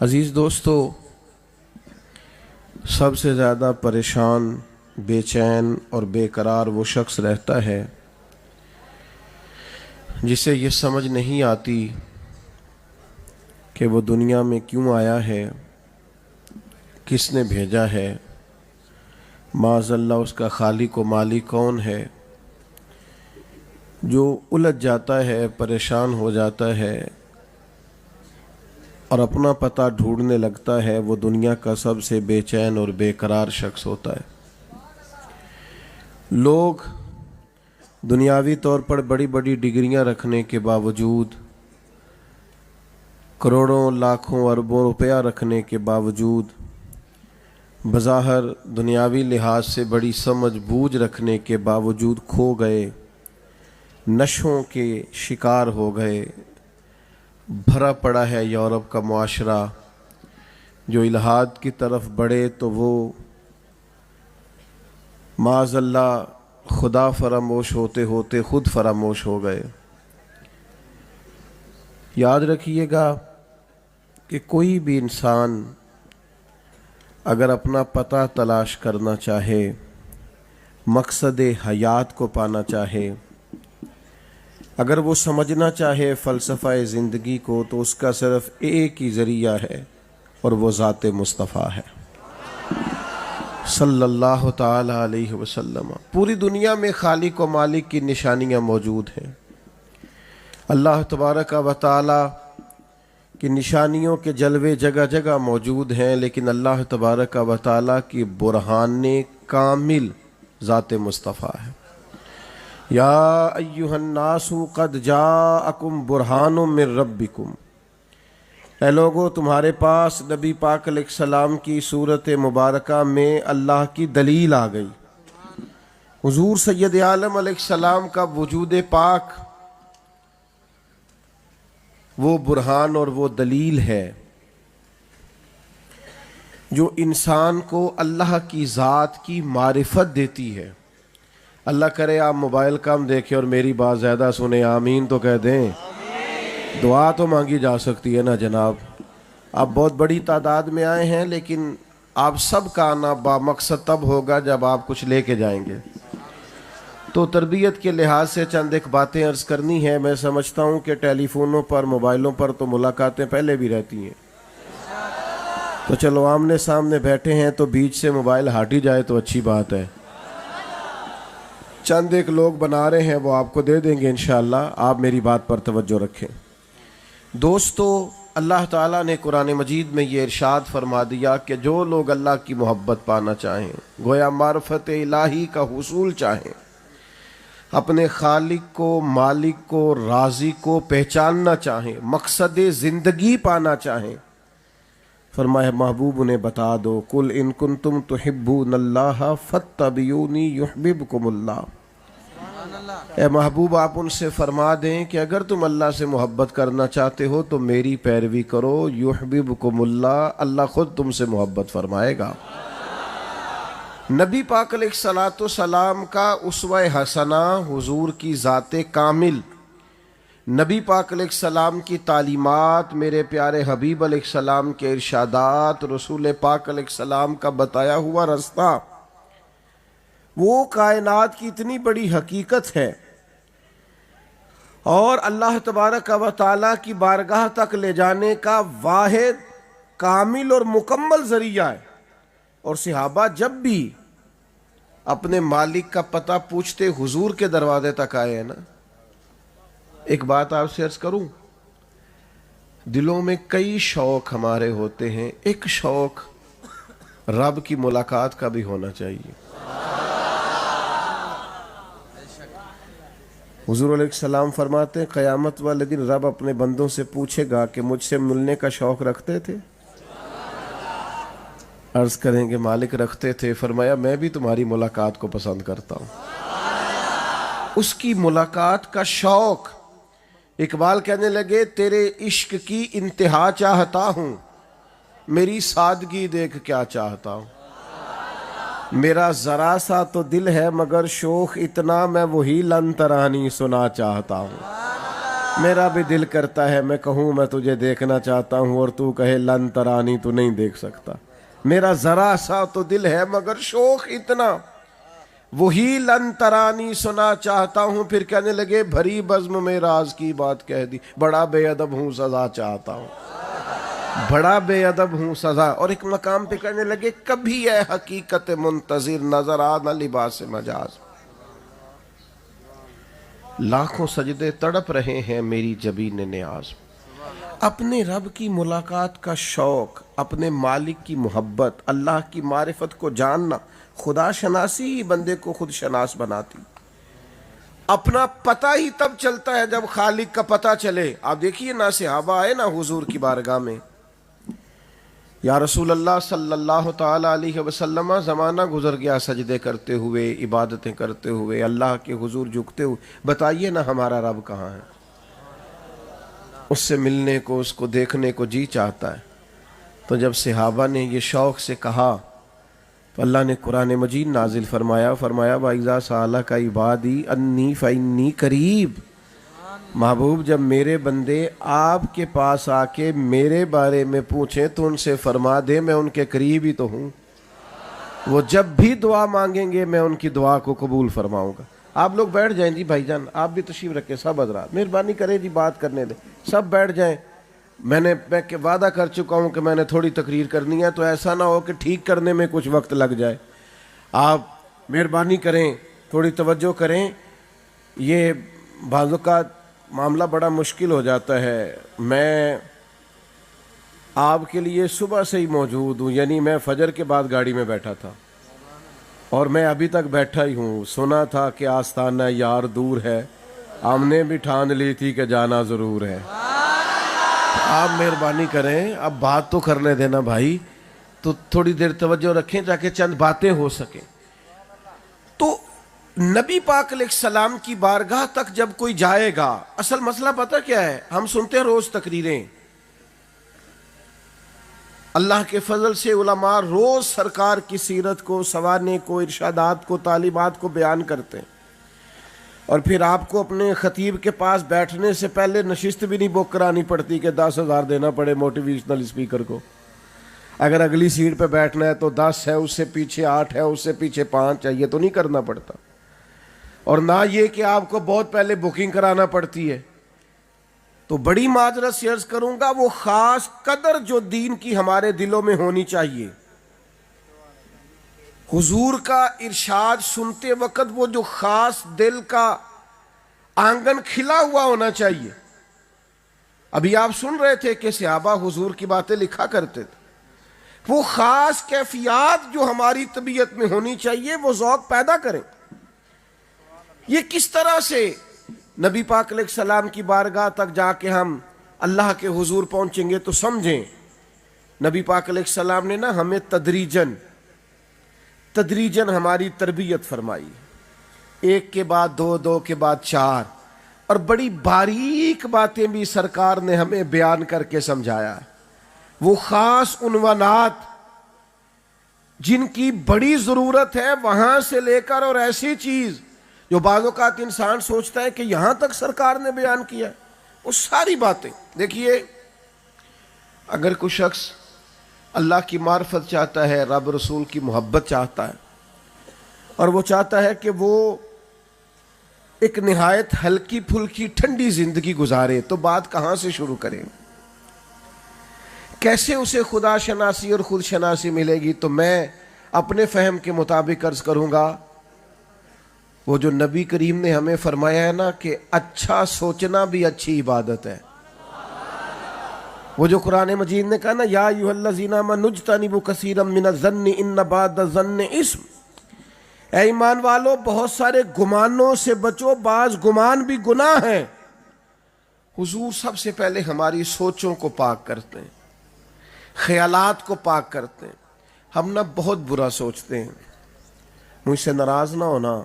عزیز دوستو، سب سے زیادہ پریشان، بے چین اور بے قرار وہ شخص رہتا ہے جسے یہ سمجھ نہیں آتی کہ وہ دنیا میں کیوں آیا ہے، کس نے بھیجا ہے، معاذ اللہ اس کا خالق و مالک کون ہے۔ جو الجھ جاتا ہے، پریشان ہو جاتا ہے اور اپنا پتہ ڈھونڈنے لگتا ہے، وہ دنیا کا سب سے بے چین اور بے قرار شخص ہوتا ہے۔ لوگ دنیاوی طور پر بڑی بڑی ڈگریاں رکھنے کے باوجود، کروڑوں لاکھوں اربوں روپیہ رکھنے کے باوجود، بظاہر دنیاوی لحاظ سے بڑی سمجھ بوجھ رکھنے کے باوجود کھو گئے، نشوں کے شکار ہو گئے۔ بھرا پڑا ہے یورپ کا معاشرہ، جو الحاد کی طرف بڑھے تو وہ معاذ اللہ خدا فراموش ہوتے ہوتے خود فراموش ہو گئے۔ یاد رکھیے گا کہ کوئی بھی انسان اگر اپنا پتہ تلاش کرنا چاہے، مقصد حیات کو پانا چاہے، اگر وہ سمجھنا چاہے فلسفہ زندگی کو، تو اس کا صرف ایک ہی ذریعہ ہے اور وہ ذات مصطفیٰ ہے صلی اللہ تعالی علیہ وسلم۔ پوری دنیا میں خالق و مالک کی نشانیاں موجود ہیں۔ اللہ تبارک و تعالی کی نشانیوں کے جلوے جگہ جگہ موجود ہیں، لیکن اللہ تبارک و تعالی کی برہان کامل ذات مصطفیٰ ہے۔ یا ایھا الناس قد جاءکم برہان من ربکم، اے لوگو تمہارے پاس نبی پاک علیہ السلام کی صورت مبارکہ میں اللہ کی دلیل آ گئی۔ حضور سید عالم علیہ السلام کا وجود پاک وہ برہان اور وہ دلیل ہے جو انسان کو اللہ کی ذات کی معرفت دیتی ہے۔ اللہ کرے آپ موبائل کم دیکھیں اور میری بات زیادہ سنیں، آمین تو کہہ دیں۔ دعا تو مانگی جا سکتی ہے نا جناب۔ آپ بہت بڑی تعداد میں آئے ہیں، لیکن آپ سب کا آنا با مقصد تب ہوگا جب آپ کچھ لے کے جائیں گے۔ تو تربیت کے لحاظ سے چند ایک باتیں عرض کرنی ہے۔ میں سمجھتا ہوں کہ ٹیلی فونوں پر، موبائلوں پر تو ملاقاتیں پہلے بھی رہتی ہیں، تو چلو آمنے سامنے بیٹھے ہیں تو بیچ سے موبائل ہٹ ہی جائے تو اچھی بات ہے۔ چند ایک لوگ بنا رہے ہیں، وہ آپ کو دے دیں گے انشاءاللہ۔ آپ میری بات پر توجہ رکھیں۔ دوستو، اللہ تعالیٰ نے قرآن مجید میں یہ ارشاد فرما دیا کہ جو لوگ اللہ کی محبت پانا چاہیں، گویا معرفت الہی کا حصول چاہیں، اپنے خالق کو، مالک کو، رازق کو پہچاننا چاہیں، مقصد زندگی پانا چاہیں، فرمایا محبوب انہیں بتا دو، قل ان کنتم تحبون اللہ فاتبعونی یحببکم اللہ۔ اے محبوب آپ ان سے فرما دیں کہ اگر تم اللہ سے محبت کرنا چاہتے ہو تو میری پیروی کرو، یحببکم اللہ، اللہ خود تم سے محبت فرمائے گا۔ نبی پاک علیہ السلام کا اسوہ حسنہ حضور کی ذات کامل، نبی پاک علیہ السلام کی تعلیمات، میرے پیارے حبیب علیہ السلام کے ارشادات، رسول پاک علیہ السلام کا بتایا ہوا راستہ، وہ کائنات کی اتنی بڑی حقیقت ہے اور اللہ تبارک و تعالیٰ کی بارگاہ تک لے جانے کا واحد کامل اور مکمل ذریعہ ہے۔ اور صحابہ جب بھی اپنے مالک کا پتہ پوچھتے حضور کے دروازے تک آئے ہیں نا۔ ایک بات آپ سے عرض کروں، دلوں میں کئی شوق ہمارے ہوتے ہیں، ایک شوق رب کی ملاقات کا بھی ہونا چاہیے۔ حضور علیہ السلام فرماتے ہیں قیامت والے دن رب اپنے بندوں سے پوچھے گا کہ مجھ سے ملنے کا شوق رکھتے تھے؟ عرض کریں گے مالک رکھتے تھے۔ فرمایا میں بھی تمہاری ملاقات کو پسند کرتا ہوں۔ اس کی ملاقات کا شوق، اقبال کہنے لگے تیرے عشق کی انتہا چاہتا ہوں، میری سادگی دیکھ کیا چاہتا ہوں، میرا ذرا سا تو دل ہے مگر شوق اتنا، میں وہی لن ترانی سنا چاہتا ہوں۔ میرا بھی دل کرتا ہے میں کہوں میں تجھے دیکھنا چاہتا ہوں اور تو کہے لن ترانی تو نہیں دیکھ سکتا. میرا ذرا سا تو دل ہے مگر شوق اتنا. وہی لن ترانی سنا چاہتا ہوں. پھر کہنے لگے بھری بزم میں راز کی بات کہہ دی. بڑا بے ادب ہوں سزا چاہتا ہوں. بڑا بے ادب ہوں سزا. اور ایک مقام پہ کہنے لگے کبھی اے حقیقت منتظر نظر آنا لباس مجاز. لاکھوں سجدے تڑپ رہے ہیں میری جبین نیاز. اپنے رب کی ملاقات کا شوق, اپنے مالک کی محبت, اللہ کی معرفت کو جاننا, خدا شناسی ہی بندے کو خود شناس بناتی. اپنا پتہ ہی تب چلتا ہے جب خالق کا پتہ چلے. آپ دیکھیے نہ صحابہ آئے نہ حضور کی بارگاہ میں, یا رسول اللہ صلی اللہ تعالی علیہ وسلم زمانہ گزر گیا سجدے کرتے ہوئے, عبادتیں کرتے ہوئے, اللہ کے حضور جھکتے ہوئے, بتائیے نا ہمارا رب کہاں ہے؟ اس سے ملنے کو, اس کو دیکھنے کو جی چاہتا ہے. تو جب صحابہ نے یہ شوق سے کہا تو اللہ نے قرآن مجید نازل فرمایا وَإِذَا سَأَلَكَ عِبَادِي أَنِّي فَإِنِّي قَرِيبٌ. محبوب جب میرے بندے آپ کے پاس آ کے میرے بارے میں پوچھیں تو ان سے فرما دے میں ان کے قریب ہی تو ہوں. وہ جب بھی دعا مانگیں گے میں ان کی دعا کو قبول فرماؤں گا. آپ لوگ بیٹھ جائیں جی بھائی جان, آپ بھی تشریف رکھیں, سب حضرات مہربانی کریں جی, بات کرنے دیں, سب بیٹھ جائیں. میں وعدہ کر چکا ہوں کہ میں نے تھوڑی تقریر کرنی ہے, تو ایسا نہ ہو کہ ٹھیک کرنے میں کچھ وقت لگ جائے. آپ مہربانی کریں, تھوڑی توجہ کریں. یہ بعض اوقات معاملہ بڑا مشکل ہو جاتا ہے. میں آپ کے لیے صبح سے ہی موجود ہوں, یعنی میں فجر کے بعد گاڑی میں بیٹھا تھا اور میں ابھی تک بیٹھا ہی ہوں. سنا تھا کہ آستانہ یار دور ہے, ہم نے بھی ٹھان لی تھی کہ جانا ضرور ہے. آپ مہربانی کریں, اب بات تو کرنے دینا بھائی, تو تھوڑی دیر توجہ رکھیں تاکہ چند باتیں ہو سکیں. تو نبی پاک علیہ السلام کی بارگاہ تک جب کوئی جائے گا, اصل مسئلہ پتہ کیا ہے؟ ہم سنتے ہیں روز تقریریں, اللہ کے فضل سے علماء روز سرکار کی سیرت کو, سوانح کو, ارشادات کو, تعلیمات کو بیان کرتے ہیں. اور پھر آپ کو اپنے خطیب کے پاس بیٹھنے سے پہلے نشست بھی نہیں بک کرانی پڑتی کہ 10,000 دینا پڑے موٹیویشنل اسپیکر کو. اگر اگلی سیٹ پہ بیٹھنا ہے تو 10 ہے, اس سے پیچھے 8 ہے, اس سے پیچھے 5 ہے, یہ تو نہیں کرنا پڑتا. اور نہ یہ کہ آپ کو بہت پہلے بکنگ کرانا پڑتی ہے. تو بڑی معذرت سے عرض کروں گا, وہ خاص قدر جو دین کی ہمارے دلوں میں ہونی چاہیے, حضور کا ارشاد سنتے وقت وہ جو خاص دل کا آنگن کھلا ہوا ہونا چاہیے. ابھی آپ سن رہے تھے کہ صحابہ حضور کی باتیں لکھا کرتے تھے. وہ خاص کیفیات جو ہماری طبیعت میں ہونی چاہیے وہ ذوق پیدا کریں. یہ کس طرح سے نبی پاک علیہ السلام کی بارگاہ تک جا کے ہم اللہ کے حضور پہنچیں گے, تو سمجھیں نبی پاک علیہ السلام نے نا ہمیں تدریجن ہماری تربیت فرمائی. 1 کے بعد 2, 2 کے بعد 4, اور بڑی باریک باتیں بھی سرکار نے ہمیں بیان کر کے سمجھایا. وہ خاص عنوانات جن کی بڑی ضرورت ہے وہاں سے لے کر, اور ایسی چیز جو بعض اوقات انسان سوچتا ہے کہ یہاں تک سرکار نے بیان کیا, وہ ساری باتیں. دیکھیے, اگر کوئی شخص اللہ کی معرفت چاہتا ہے, رب رسول کی محبت چاہتا ہے, اور وہ چاہتا ہے کہ وہ ایک نہایت ہلکی پھلکی ٹھنڈی زندگی گزارے, تو بات کہاں سے شروع کریں؟ کیسے اسے خدا شناسی اور خود شناسی ملے گی؟ تو میں اپنے فہم کے مطابق عرض کروں گا, وہ جو نبی کریم نے ہمیں فرمایا ہے نا کہ اچھا سوچنا بھی اچھی عبادت ہے. وہ جو قرآن مجید نے کہا نا, یا ایھا الذین آمنوا اجتنبوا کثیرا من الظن ان بعض الظن اثم. اے ایمان والو, بہت سارے گمانوں سے بچو, بعض گمان بھی گناہ ہیں. حضور سب سے پہلے ہماری سوچوں کو پاک کرتے ہیں, خیالات کو پاک کرتے ہیں. ہم نہ بہت برا سوچتے ہیں. مجھ سے ناراض نہ ہونا,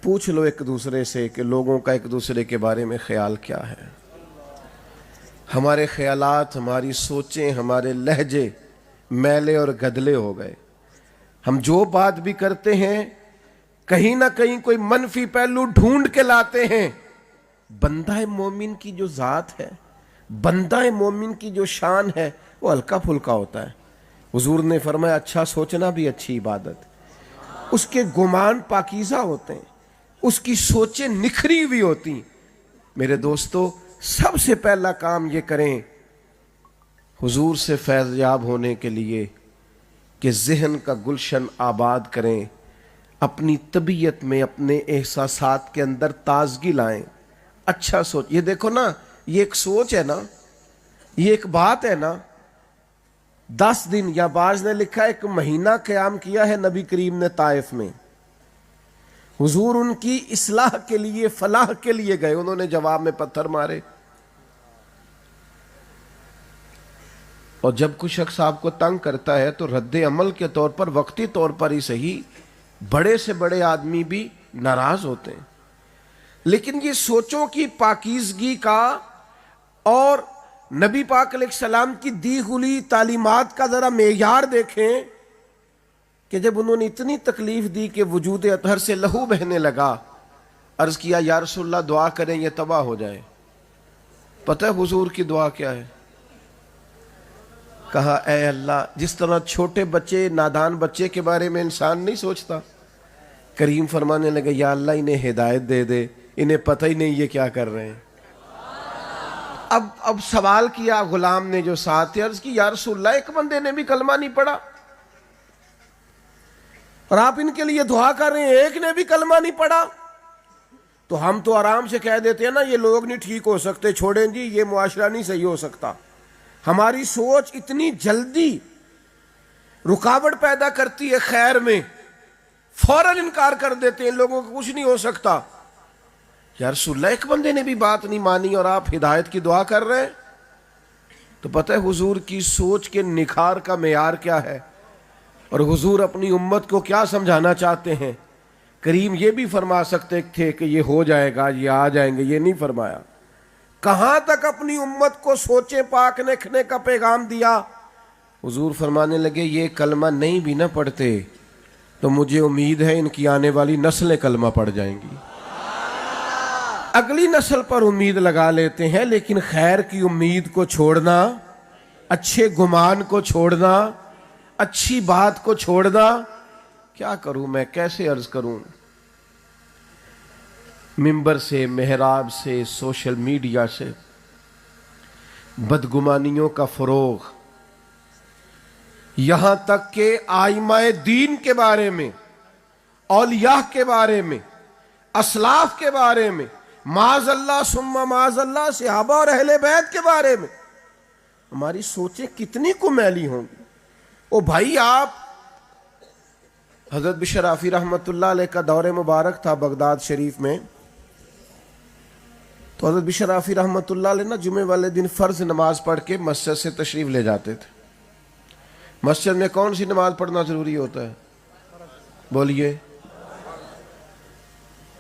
پوچھ لو ایک دوسرے سے کہ لوگوں کا ایک دوسرے کے بارے میں خیال کیا ہے. ہمارے خیالات, ہماری سوچیں, ہمارے لہجے میلے اور گدلے ہو گئے. ہم جو بات بھی کرتے ہیں کہیں نہ کہیں کوئی منفی پہلو ڈھونڈ کے لاتے ہیں. بندہ مومن کی جو ذات ہے، بندہ مومن کی جو شان ہے، وہ ہلکا پھلکا ہوتا ہے۔ حضور نے فرمایا اچھا سوچنا بھی اچھی عبادت، اس کے گمان پاکیزہ ہوتے ہیں، اس کی سوچیں نکھری ہوئی ہوتی۔ میرے دوستو، سب سے پہلا کام یہ کریں حضور سے فیض یاب ہونے کے لیے کہ ذہن کا گلشن آباد کریں، اپنی طبیعت میں اپنے احساسات کے اندر تازگی لائیں، اچھا سوچ۔ یہ دیکھو نا، یہ ایک سوچ ہے نا، یہ ایک بات ہے نا۔ 10 دن یا بعض نے لکھا 1 مہینہ قیام کیا ہے نبی کریم نے طائف میں۔ حضور ان کی اصلاح کے لیے، فلاح کے لیے گئے، انہوں نے جواب میں پتھر مارے۔ اور جب کوئی شخص آپ کو تنگ کرتا ہے تو رد عمل کے طور پر، وقتی طور پر ہی صحیح، بڑے سے بڑے آدمی بھی ناراض ہوتے ہیں، لیکن یہ سوچوں کی پاکیزگی کا اور نبی پاک علیہ السلام کی دی ہوئی تعلیمات کا ذرا معیار دیکھیں کہ جب انہوں نے اتنی تکلیف دی کہ وجود اطہر سے لہو بہنے لگا، عرض کیا یا رسول اللہ دعا کریں یہ تباہ ہو جائے۔ پتہ ہے حضور کی دعا کیا ہے؟ کہا اے اللہ، جس طرح چھوٹے بچے، نادان بچے کے بارے میں انسان نہیں سوچتا، کریم فرمانے لگے یا اللہ انہیں ہدایت دے دے، انہیں پتہ ہی نہیں یہ کیا کر رہے ہیں۔ اب سوال کیا غلام نے جو ساتھ تھے، عرض کی یا رسول اللہ ایک بندے نے بھی کلمہ نہیں پڑھا اور آپ ان کے لیے دعا کر رہے ہیں، ایک نے بھی کلمہ نہیں پڑھا۔ تو ہم تو آرام سے کہہ دیتے ہیں نا یہ لوگ نہیں ٹھیک ہو سکتے، چھوڑیں جی، یہ معاشرہ نہیں صحیح ہو سکتا۔ ہماری سوچ اتنی جلدی رکاوٹ پیدا کرتی ہے خیر میں، فوراً انکار کر دیتے ہیں، لوگوں کو کچھ نہیں ہو سکتا۔ یا رسول اللہ ایک بندے نے بھی بات نہیں مانی اور آپ ہدایت کی دعا کر رہے ہیں؟ تو پتہ ہے حضور کی سوچ کے نکھار کا معیار کیا ہے، اور حضور اپنی امت کو کیا سمجھانا چاہتے ہیں۔ کریم یہ بھی فرما سکتے تھے کہ یہ ہو جائے گا، یہ آ جائیں گے، یہ نہیں فرمایا۔ کہاں تک اپنی امت کو سوچے پاک رکھنے کا پیغام دیا۔ حضور فرمانے لگے یہ کلمہ نہیں بھی نہ پڑھتے تو مجھے امید ہے ان کی آنے والی نسلیں کلمہ پڑھ جائیں گی۔ اگلی نسل پر امید لگا لیتے ہیں، لیکن خیر کی امید کو چھوڑنا، اچھے گمان کو چھوڑنا، اچھی بات کو چھوڑنا، کیا کروں میں، کیسے عرض کروں؟ ممبر سے، محراب سے، سوشل میڈیا سے بدگمانیوں کا فروغ، یہاں تک کہ آئمہ دین کے بارے میں، اولیاء کے بارے میں، اسلاف کے بارے میں، معاذ اللہ ثم معاذ اللہ صحابہ اور اہل بیت کے بارے میں ہماری سوچیں کتنی کو میلی ہوں گی۔ او بھائی، آپ حضرت بشر رافی رحمۃ اللہ علیہ کا دور مبارک تھا بغداد شریف میں، تو حضرت بشر رافی رحمۃ اللہ علیہ نا جمعے والے دن فرض نماز پڑھ کے مسجد سے تشریف لے جاتے تھے۔ مسجد میں کون سی نماز پڑھنا ضروری ہوتا ہے؟ بولیے۔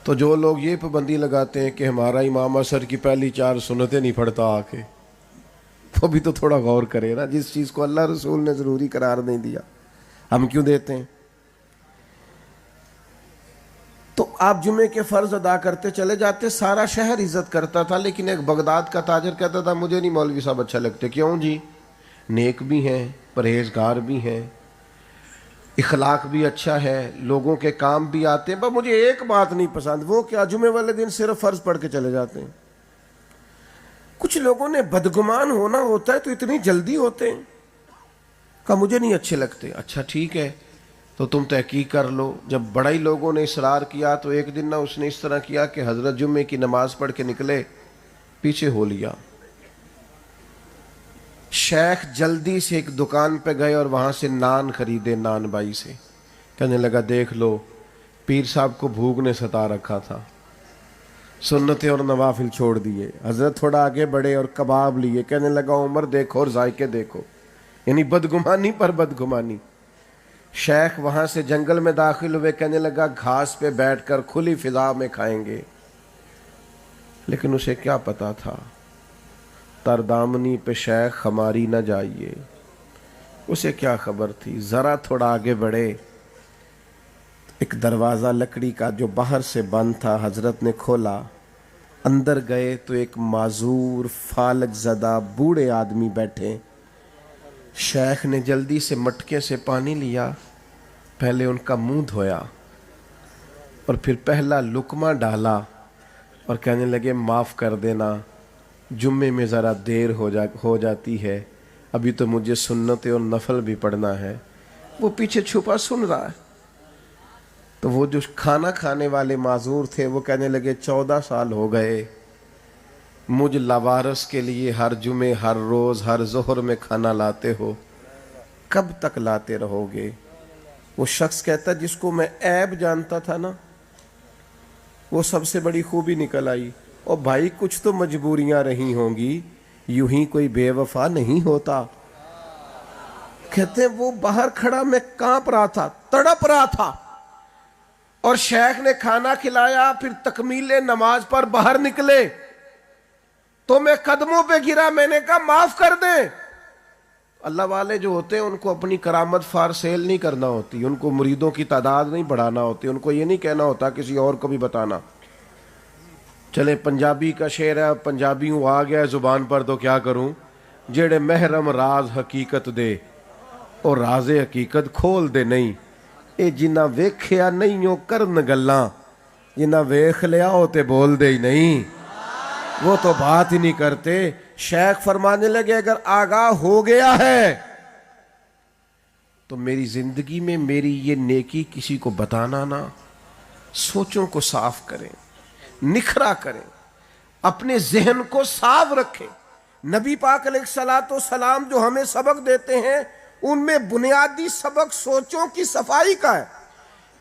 تو جو لوگ یہ پابندی لگاتے ہیں کہ ہمارا امام عصر کی پہلی 4 سنتیں نہیں پڑھتا آ کے، وہ بھی تو تھوڑا غور کرے نا، جس چیز کو اللہ رسول نے ضروری قرار نہیں دیا ہم کیوں دیتے ہیں؟ تو آپ جمعے کے فرض ادا کرتے چلے جاتے، سارا شہر عزت کرتا تھا، لیکن ایک بغداد کا تاجر کہتا تھا مجھے نہیں مولوی صاحب اچھا لگتے۔ کیوں جی؟ نیک بھی ہیں، پرہیزگار بھی ہیں، اخلاق بھی اچھا ہے، لوگوں کے کام بھی آتے ہیں، پر مجھے ایک بات نہیں پسند۔ وہ کیا؟ جمعے والے دن صرف فرض پڑھ کے چلے جاتے ہیں۔ کچھ لوگوں نے بدگمان ہونا ہوتا ہے تو اتنی جلدی ہوتے ہیں، کہا مجھے نہیں اچھے لگتے۔ اچھا ٹھیک ہے، تو تم تحقیق کر لو۔ جب بڑائی لوگوں نے اصرار کیا تو ایک دن نہ اس نے اس طرح کیا کہ حضرت جمعے کی نماز پڑھ کے نکلے، پیچھے ہو لیا۔ شیخ جلدی سے ایک دکان پہ گئے اور وہاں سے نان خریدے، نان بائی سے۔ کہنے لگا دیکھ لو، پیر صاحب کو بھوک نے ستا رکھا تھا، سنتیں اور نوافل چھوڑ دیے۔ حضرت تھوڑا آگے بڑھے اور کباب لیے، کہنے لگا عمر دیکھو اور ذائقے دیکھو، یعنی بدگمانی پر بدگمانی۔ شیخ وہاں سے جنگل میں داخل ہوئے، کہنے لگا گھاس پہ بیٹھ کر کھلی فضا میں کھائیں گے، لیکن اسے کیا پتا تھا تردامنی پہ شیخ ہماری نہ جائیے، اسے کیا خبر تھی۔ ذرا تھوڑا آگے بڑھے، ایک دروازہ لکڑی کا جو باہر سے بند تھا حضرت نے کھولا، اندر گئے تو ایک معذور فالج زدہ بوڑھے آدمی بیٹھے. شیخ نے جلدی سے مٹکے سے پانی لیا, پہلے ان کا منہ دھویا اور پھر پہلا لقمہ ڈالا اور کہنے لگے معاف کر دینا, جمعے میں ذرا دیر ہو جاتی ہے, ابھی تو مجھے سنت اور نفل بھی پڑھنا ہے. وہ پیچھے چھپا سن رہا ہے. تو وہ جو کھانا کھانے والے معذور تھے وہ کہنے لگے 14 سال ہو گئے مجھ لاوارث کے لیے ہر جمعے, ہر روز, ہر ظہر میں کھانا لاتے ہو, کب تک لاتے رہو گے؟ وہ شخص کہتا جس کو میں عیب جانتا تھا نا, وہ سب سے بڑی خوبی نکل آئی. اور بھائی کچھ تو مجبوریاں رہی ہوں گی, یوں ہی کوئی بے وفا نہیں ہوتا. کہتے ہیں وہ باہر کھڑا میں کانپ رہا تھا, تڑپ رہا تھا, اور شیخ نے کھانا کھلایا, پھر تکمیل نماز پر باہر نکلے تو میں قدموں پہ گرا, میں نے کہا معاف کر دیں. اللہ والے جو ہوتے ہیں ان کو اپنی کرامت فار سیل نہیں کرنا ہوتی, ان کو مریدوں کی تعداد نہیں بڑھانا ہوتی, ان کو یہ نہیں کہنا ہوتا کسی اور کو بھی بتانا. چلے پنجابی کا شعر ہے, پنجابی ہوں آ گیا زبان پر تو کیا کروں, جڑے محرم راز حقیقت دے اور راز حقیقت کھول دے نہیں, اے جنہ ویکھیا نہیں ہو کرن گلاں, جنہ ویکھ لیا ہو تے بول دے ہی نہیں, وہ تو بات ہی نہیں کرتے. شیخ فرمانے لگے اگر آگاہ ہو گیا ہے تو میری زندگی میں میری یہ نیکی کسی کو بتانا نا, سوچوں کو صاف کریں, نکھرا کریں, اپنے ذہن کو صاف رکھیں. نبی پاک علیہ الصلوۃ والسلام جو ہمیں سبق دیتے ہیں ان میں بنیادی سبق سوچوں کی صفائی کا ہے.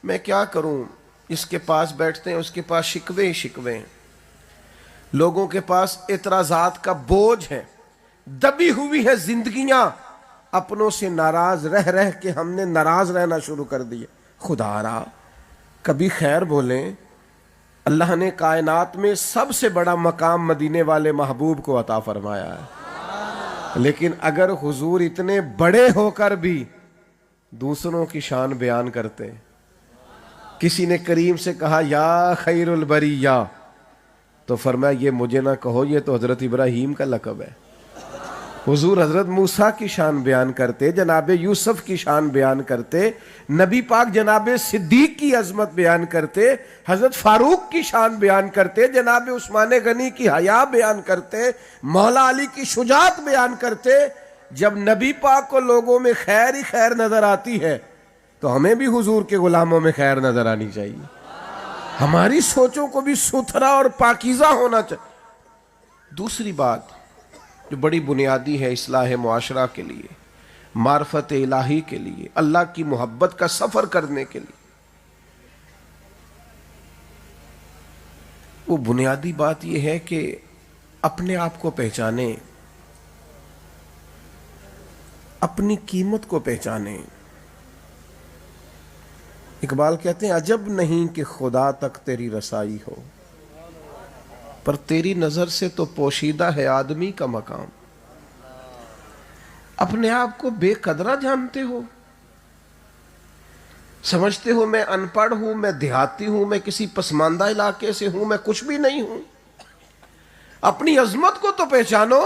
میں کیا کروں, اس کے پاس بیٹھتے ہیں اس کے پاس شکوے ہی شکوے ہیں, لوگوں کے پاس اعتراضات کا بوجھ ہے, دبی ہوئی ہے زندگیاں, اپنوں سے ناراض رہ رہ کے ہم نے ناراض رہنا شروع کر دیا. خدا را کبھی خیر بولیں. اللہ نے کائنات میں سب سے بڑا مقام مدینے والے محبوب کو عطا فرمایا ہے, لیکن اگر حضور اتنے بڑے ہو کر بھی دوسروں کی شان بیان کرتے. کسی نے کریم سے کہا یا خیر البریہ, تو فرمایا یہ مجھے نہ کہو, یہ تو حضرت ابراہیم کا لقب ہے. حضور حضرت موسیٰ کی شان بیان کرتے, جناب یوسف کی شان بیان کرتے, نبی پاک جناب صدیق کی عظمت بیان کرتے, حضرت فاروق کی شان بیان کرتے, جناب عثمان غنی کی حیا بیان کرتے, مولا علی کی شجاعت بیان کرتے. جب نبی پاک کو لوگوں میں خیر ہی خیر نظر آتی ہے تو ہمیں بھی حضور کے غلاموں میں خیر نظر آنی چاہیے. ہماری سوچوں کو بھی ستھرا اور پاکیزہ ہونا چاہیے. دوسری بات جو بڑی بنیادی ہے اصلاح معاشرہ کے لیے, معرفت الہی کے لیے, اللہ کی محبت کا سفر کرنے کے لیے, وہ بنیادی بات یہ ہے کہ اپنے آپ کو پہچانیں, اپنی قیمت کو پہچانیں. اقبال کہتے ہیں عجب نہیں کہ خدا تک تیری رسائی ہو, پر تیری نظر سے تو پوشیدہ ہے آدمی کا مقام. اپنے آپ کو بے قدرہ جانتے ہو, سمجھتے ہو میں ان پڑھ ہوں, میں دیہاتی ہوں, میں کسی پسماندہ علاقے سے ہوں, میں کچھ بھی نہیں ہوں. اپنی عظمت کو تو پہچانو.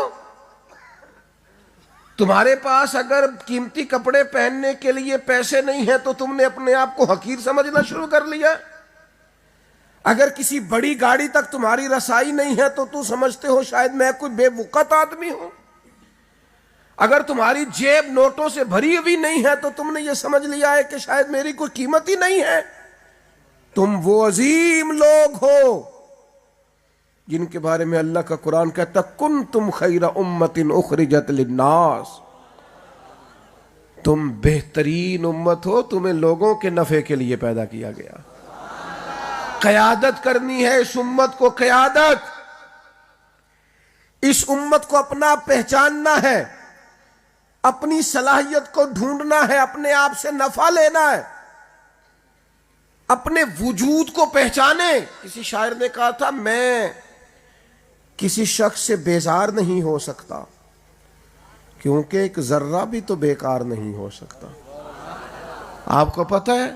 تمہارے پاس اگر قیمتی کپڑے پہننے کے لیے پیسے نہیں ہیں تو تم نے اپنے آپ کو حقیر سمجھنا شروع کر لیا. اگر کسی بڑی گاڑی تک تمہاری رسائی نہیں ہے تو تم سمجھتے ہو شاید میں کوئی بے وقت آدمی ہوں. اگر تمہاری جیب نوٹوں سے بھری ہوئی نہیں ہے تو تم نے یہ سمجھ لیا ہے کہ شاید میری کوئی قیمت ہی نہیں ہے. تم وہ عظیم لوگ ہو جن کے بارے میں اللہ کا قرآن کہتا کنتم خیر امت اخرجت للناس, تم بہترین امت ہو, تمہیں لوگوں کے نفع کے لیے پیدا کیا گیا. قیادت کرنی ہے اس امت کو, قیادت اس امت کو اپنا پہچاننا ہے, اپنی صلاحیت کو ڈھونڈنا ہے, اپنے آپ سے نفع لینا ہے, اپنے وجود کو پہچانے. کسی شاعر نے کہا تھا میں کسی شخص سے بیزار نہیں ہو سکتا کیونکہ ایک ذرہ بھی تو بیکار نہیں ہو سکتا. آپ کو پتہ ہے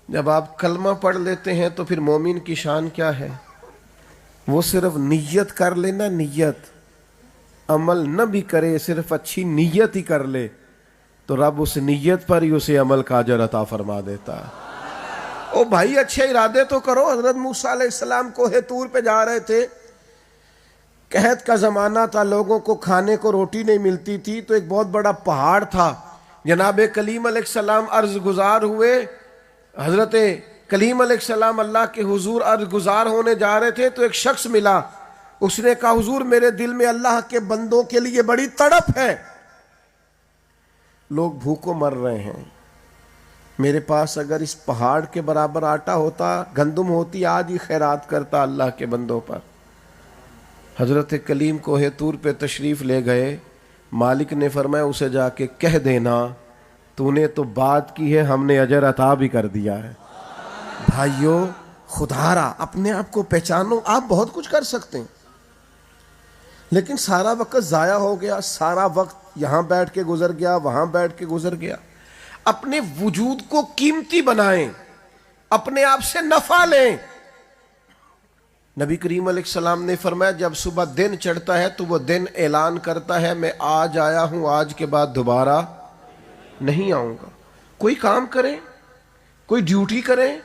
جب آپ کلمہ پڑھ لیتے ہیں تو پھر مومن کی شان کیا ہے؟ وہ صرف نیت کر لینا، نیت، عمل نہ بھی کرے، صرف اچھی نیت ہی کر لے تو رب اس نیت پر ہی اسے عمل کا اجر عطا فرما دیتا ہے۔ او بھائی اچھے ارادے تو کرو۔ حضرت موسیٰ علیہ السلام کوہ طور پہ جا رہے تھے، قحط کا زمانہ تھا، لوگوں کو کھانے کو روٹی نہیں ملتی تھی، تو ایک بہت بڑا پہاڑ تھا۔ جناب کلیم علیہ السلام عرض گزار ہوئے، حضرت کلیم علیہ السلام اللہ کے حضور عرض گزار ہونے جا رہے تھے تو ایک شخص ملا، اس نے کہا حضور میرے دل میں اللہ کے بندوں کے لیے بڑی تڑپ ہے، لوگ بھوکوں مر رہے ہیں، میرے پاس اگر اس پہاڑ کے برابر آٹا ہوتا، گندم ہوتی، آج ہی خیرات کرتا اللہ کے بندوں پر۔ حضرت کلیم کوہ طور پہ تشریف لے گئے، مالک نے فرمایا اسے جا کے کہہ دینا تو نے تو بات کی ہے، ہم نے اجر عطا بھی کر دیا ہے۔ بھائیو خدا را اپنے آپ کو پہچانو، آپ بہت کچھ کر سکتے ہیں لیکن سارا وقت ضائع ہو گیا، سارا وقت یہاں بیٹھ کے گزر گیا، وہاں بیٹھ کے گزر گیا۔ اپنے وجود کو قیمتی بنائیں، اپنے آپ سے نفع لیں۔ نبی کریم علیہ السلام نے فرمایا جب صبح دن چڑھتا ہے تو وہ دن اعلان کرتا ہے میں آج آیا ہوں، آج کے بعد دوبارہ نہیں آؤں گا۔ کوئی کام کریں، کوئی ڈیوٹی کریں،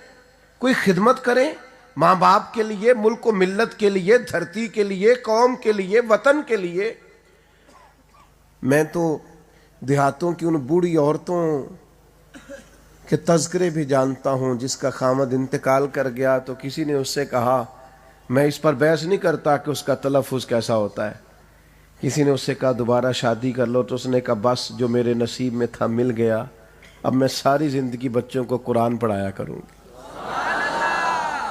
کوئی خدمت کریں، ماں باپ کے لیے، ملک و ملت کے لیے، دھرتی کے لیے، قوم کے لیے، وطن کے لیے۔ میں تو دیہاتوں کی ان بوڑھی عورتوں کے تذکرے بھی جانتا ہوں جس کا خامد انتقال کر گیا تو کسی نے اس سے کہا، میں اس پر بحث نہیں کرتا کہ اس کا تلفظ کیسا ہوتا ہے، کسی نے اس سے کہا دوبارہ شادی کر لو تو اس نے کہا بس جو میرے نصیب میں تھا مل گیا، اب میں ساری زندگی بچوں کو قرآن پڑھایا کروں گی۔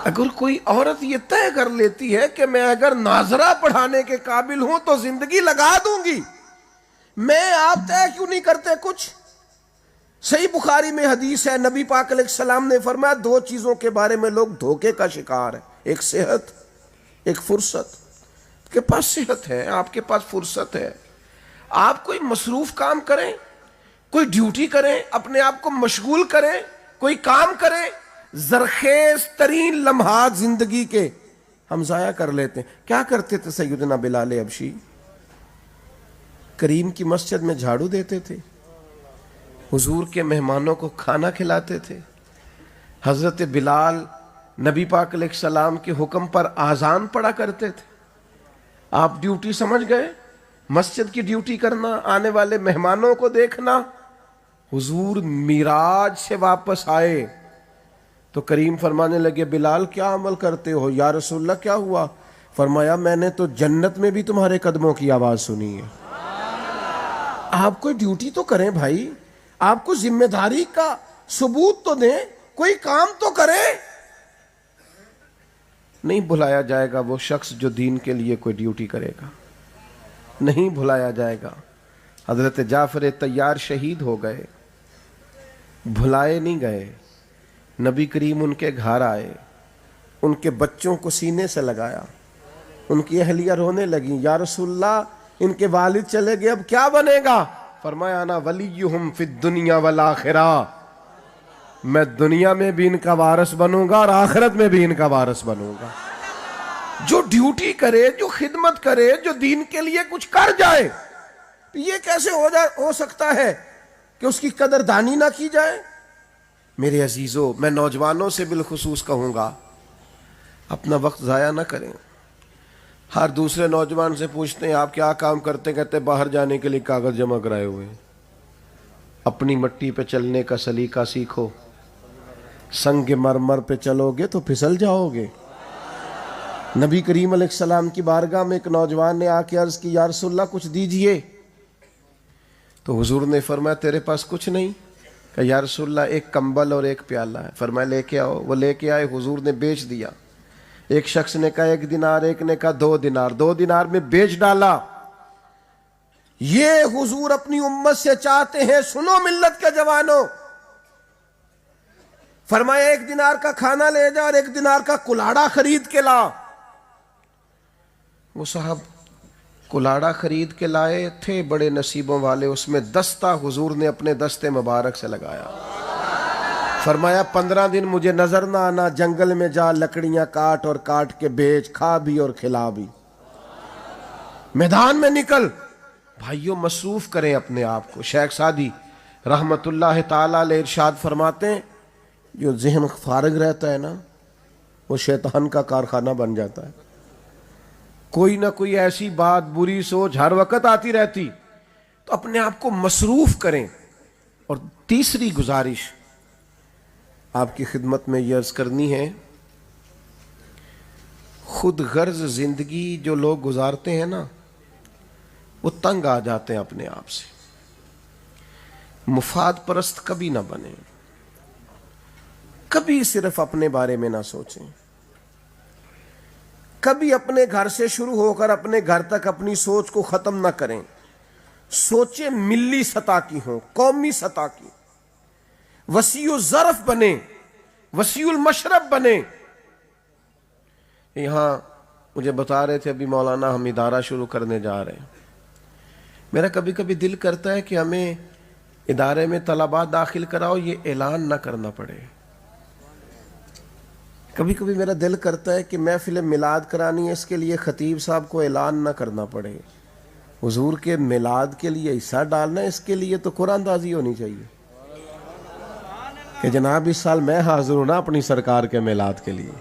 اگر کوئی عورت یہ طے کر لیتی ہے کہ میں اگر ناظرہ پڑھانے کے قابل ہوں تو زندگی لگا دوں گی، میں آپ طے کیوں نہیں کرتے کچھ؟ صحیح بخاری میں حدیث ہے، نبی پاک علیہ السلام نے فرمایا دو چیزوں کے بارے میں لوگ دھوکے کا شکار ہیں، ایک صحت، ایک فرصت۔ آپ کے پاس صحت ہے، آپ کے پاس فرصت ہے، آپ کوئی مصروف کام کریں، کوئی ڈیوٹی کریں، اپنے آپ کو مشغول کریں، کوئی کام کریں۔ زرخیز ترین لمحات زندگی کے ہم ضائع کر لیتے ہیں۔ کیا کرتے تھے سیدنا بلال حبشی؟ کریم کی مسجد میں جھاڑو دیتے تھے، حضور کے مہمانوں کو کھانا کھلاتے تھے۔ حضرت بلال نبی پاک علیہ السلام کے حکم پر آذان پڑھا کرتے تھے۔ آپ ڈیوٹی سمجھ گئے، مسجد کی ڈیوٹی کرنا، آنے والے مہمانوں کو دیکھنا۔ حضور معراج سے واپس آئے تو کریم فرمانے لگے بلال کیا عمل کرتے ہو؟ یا رسول اللہ کیا ہوا؟ فرمایا میں نے تو جنت میں بھی تمہارے قدموں کی آواز سنی ہے۔ آپ کوئی ڈیوٹی تو کریں بھائی، آپ کو ذمہ داری کا ثبوت تو دیں، کوئی کام تو کریں۔ نہیں بھلایا جائے گا وہ شخص جو دین کے لیے کوئی ڈیوٹی کرے گا، نہیں بھلایا جائے گا۔ حضرت جعفر طیار شہید ہو گئے، بھلائے نہیں گئے۔ نبی کریم ان کے گھر آئے، ان کے بچوں کو سینے سے لگایا، ان کی اہلیہ رونے لگیں، یا رسول اللہ ان کے والد چلے گئے اب کیا بنے گا؟ فرمایا انا ولیہم فی الدنیا والآخرہ، میں دنیا میں بھی ان کا وارث بنوں گا اور آخرت میں بھی ان کا وارث بنوں گا۔ جو ڈیوٹی کرے، جو خدمت کرے، جو دین کے لیے کچھ کر جائے، یہ کیسے ہو سکتا ہے کہ اس کی قدردانی نہ کی جائے؟ میرے عزیزو، میں نوجوانوں سے بالخصوص کہوں گا اپنا وقت ضائع نہ کریں۔ ہر دوسرے نوجوان سے پوچھتے ہیں آپ کیا کام کرتے، کہتے باہر جانے کے لیے کاغذ جمع کرائے ہوئے ہیں۔ اپنی مٹی پہ چلنے کا سلیقہ سیکھو، سنگ مرمر پہ چلو گے تو پھسل جاؤ گے۔ نبی کریم علیہ السلام کی بارگاہ میں ایک نوجوان نے آ کے عرض کی یا رسول اللہ کچھ دیجئے، تو حضور نے فرمایا تیرے پاس کچھ نہیں؟ کہ یا رسول اللہ ایک کمبل اور ایک پیالہ ہے۔ فرمایا لے کے آؤ۔ وہ لے کے آئے، حضور نے بیچ دیا۔ ایک شخص نے کہا 1 دینار، ایک نے کہا 2 دینار، 2 دینار میں بیچ ڈالا۔ یہ حضور اپنی امت سے چاہتے ہیں، سنو ملت کے جوانوں، فرمایا 1 دینار کا کھانا لے جا اور 1 دینار کا کلاڑا خرید کے لا۔ وہ صاحب کلاڑا خرید کے لائے تھے، بڑے نصیبوں والے، اس میں دستہ حضور نے اپنے دستے مبارک سے لگایا۔ فرمایا 15 دن مجھے نظر نہ آنا، جنگل میں جا لکڑیاں کاٹ اور کاٹ کے بیچ، کھا بھی اور کھلا بھی، میدان میں نکل۔ بھائیوں مصروف کریں اپنے آپ کو۔ شیخ سعدی رحمت اللہ تعالیٰ علیہ ارشاد فرماتے ہیں جو ذہن فارغ رہتا ہے نا وہ شیطان کا کارخانہ بن جاتا ہے۔ کوئی نہ کوئی ایسی بات، بری سوچ ہر وقت آتی رہتی، تو اپنے آپ کو مصروف کریں۔ اور تیسری گزارش آپ کی خدمت میں یہ عرض کرنی ہے، خود غرض زندگی جو لوگ گزارتے ہیں نا وہ تنگ آ جاتے ہیں اپنے آپ سے۔ مفاد پرست کبھی نہ بنیں، کبھی صرف اپنے بارے میں نہ سوچیں، کبھی اپنے گھر سے شروع ہو کر اپنے گھر تک اپنی سوچ کو ختم نہ کریں۔ سوچیں ملی سطح کی ہوں، قومی سطح کی، وسیع الظرف بنے، وسیع المشرب بنے۔ یہاں مجھے بتا رہے تھے ابھی مولانا ہم ادارہ شروع کرنے جا رہے ہیں۔ میرا کبھی کبھی دل کرتا ہے کہ ہمیں ادارے میں طلباء داخل کراؤ یہ اعلان نہ کرنا پڑے۔ کبھی کبھی میرا دل کرتا ہے کہ محفل میلاد کرانی ہے، اس کے لیے خطیب صاحب کو اعلان نہ کرنا پڑے۔ حضور کے میلاد کے لیے حصہ ڈالنا ہے، اس کے لیے تو قرآن دازی ہونی چاہیے کہ جناب اس سال میں حاضر ہوں نا اپنی سرکار کے میلاد کے لیے،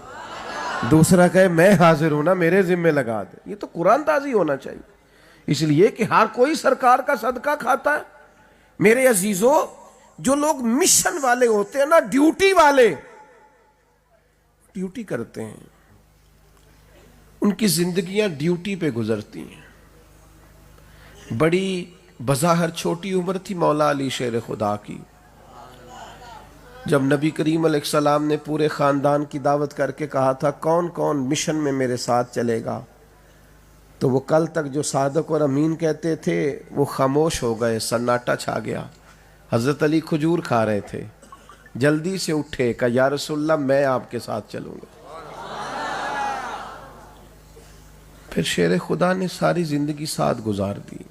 دوسرا کہے میں حاضر ہوں نا میرے ذمہ لگا دے۔ یہ تو قرآن دازی ہونا چاہیے، اس لیے کہ ہر کوئی سرکار کا صدقہ کھاتا ہے۔ میرے عزیزوں، جو لوگ مشن والے ہوتے ہیں نا، ڈیوٹی والے، ڈیوٹی کرتے ہیں، ان کی زندگیاں ڈیوٹی پہ گزرتی ہیں۔ بڑی بظاہر چھوٹی عمر تھی مولا علی شیر خدا کی، جب نبی کریم علیہ السلام نے پورے خاندان کی دعوت کر کے کہا تھا کون کون مشن میں میرے ساتھ چلے گا، تو وہ کل تک جو صادق اور امین کہتے تھے وہ خاموش ہو گئے، سناٹا چھا گیا۔ حضرت علی کھجور کھا رہے تھے، جلدی سے اٹھے، کہا یا رسول اللہ میں آپ کے ساتھ چلوں گا۔ پھر شیر خدا نے ساری زندگی ساتھ گزار دی،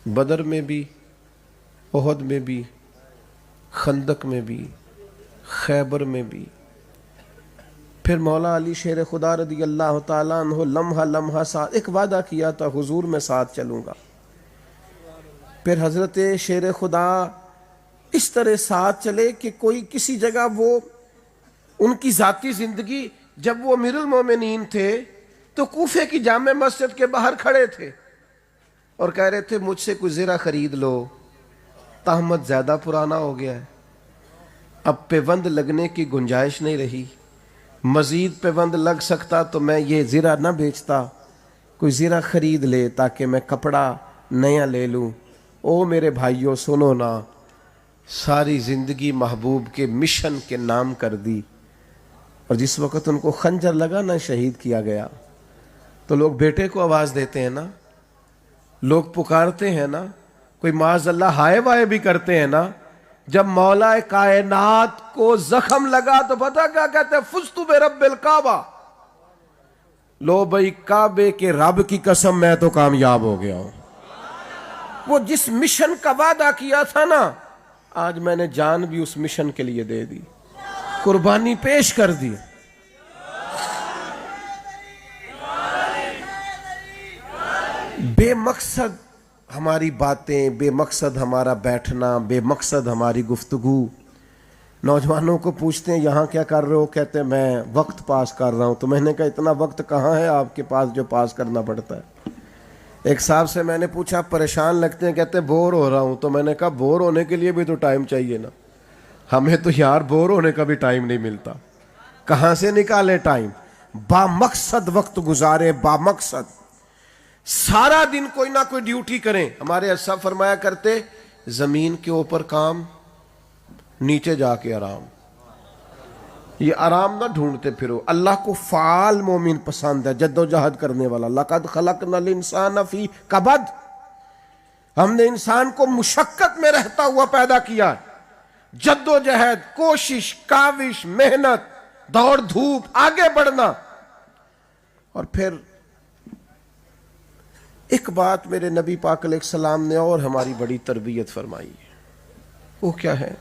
بدر میں بھی، احد میں بھی، خندق میں بھی، خیبر میں بھی۔ پھر مولا علی شیر خدا رضی اللہ تعالیٰ عنہ لمحہ لمحہ ساتھ، ایک وعدہ کیا تھا حضور میں ساتھ چلوں گا۔ پھر حضرت شیر خدا اس طرح ساتھ چلے کہ کوئی کسی جگہ، وہ ان کی ذاتی زندگی، جب وہ امیر المومنین تھے تو کوفے کی جامع مسجد کے باہر کھڑے تھے اور کہہ رہے تھے مجھ سے کوئی زرہ خرید لو، تہمت زیادہ پرانا ہو گیا ہے، اب پیوند لگنے کی گنجائش نہیں رہی، مزید پیوند لگ سکتا تو میں یہ زرہ نہ بیچتا، کوئی زرہ خرید لے تاکہ میں کپڑا نیا لے لوں۔ او میرے بھائیوں سنو نا، ساری زندگی محبوب کے مشن کے نام کر دی، اور جس وقت ان کو خنجر لگا نا، شہید کیا گیا، تو لوگ بیٹے کو آواز دیتے ہیں نا، لوگ پکارتے ہیں نا، کوئی معاذ اللہ ہائے وائے بھی کرتے ہیں نا۔ جب مولا کائنات کو زخم لگا تو پتہ کیا کہتے ہیں؟ فزتو برب الکعبہ، لو بھائی کعبے کے رب کی قسم میں تو کامیاب ہو گیا ہوں۔ وہ جس مشن کا وعدہ کیا تھا نا، آج میں نے جان بھی اس مشن کے لیے دے دی، قربانی پیش کر دی۔ بے مقصد ہماری باتیں، بے مقصد ہمارا بیٹھنا، بے مقصد ہماری گفتگو۔ نوجوانوں کو پوچھتے ہیں یہاں کیا کر رہے ہو، کہتے ہیں میں وقت پاس کر رہا ہوں۔ تو میں نے کہا اتنا وقت کہاں ہے آپ کے پاس جو پاس کرنا پڑتا ہے؟ ایک صاحب سے میں نے پوچھا پریشان لگتے ہیں، کہتے ہیں بور ہو رہا ہوں۔ تو میں نے کہا بور ہونے کے لیے بھی تو ٹائم چاہیے نا، ہمیں تو یار بور ہونے کا بھی ٹائم نہیں ملتا، کہاں سے نکالے ٹائم؟ با مقصد وقت گزارے، با مقصد سارا دن کوئی نہ کوئی ڈیوٹی کریں۔ ہمارے اسلاف فرمایا کرتے زمین کے اوپر کام، نیچے جا کے آرام۔ یہ آرام نہ ڈھونڈتے پھرو، اللہ کو فعال مومن پسند ہے، جد و جہد کرنے والا۔ لقد خلقنا الانسان فی کبد، ہم نے انسان کو مشقت میں رہتا ہوا پیدا کیا، جد و جہد، کوشش، کاوش، محنت، دوڑ دھوپ، آگے بڑھنا۔ اور پھر ایک بات میرے نبی پاک علیہ السلام نے اور ہماری بڑی تربیت فرمائی ہے، وہ کیا ہے؟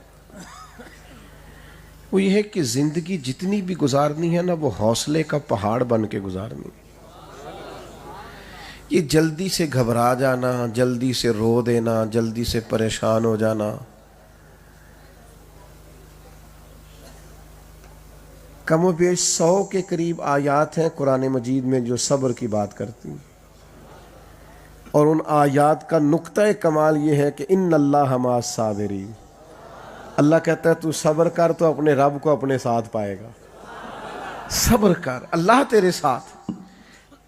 وہ یہ ہے کہ زندگی جتنی بھی گزارنی ہے نا، وہ حوصلے کا پہاڑ بن کے گزارنی ہے۔ یہ جلدی سے گھبرا جانا، جلدی سے رو دینا، جلدی سے پریشان ہو جانا، کم و بیش 100 کے قریب آیات ہیں قرآن مجید میں جو صبر کی بات کرتی ہیں، اور ان آیات کا نقطہ کمال یہ ہے کہ ان اللہ مع الصابرین، اللہ کہتا ہے تو صبر کر تو اپنے رب کو اپنے ساتھ پائے گا۔ صبر کر، اللہ تیرے ساتھ۔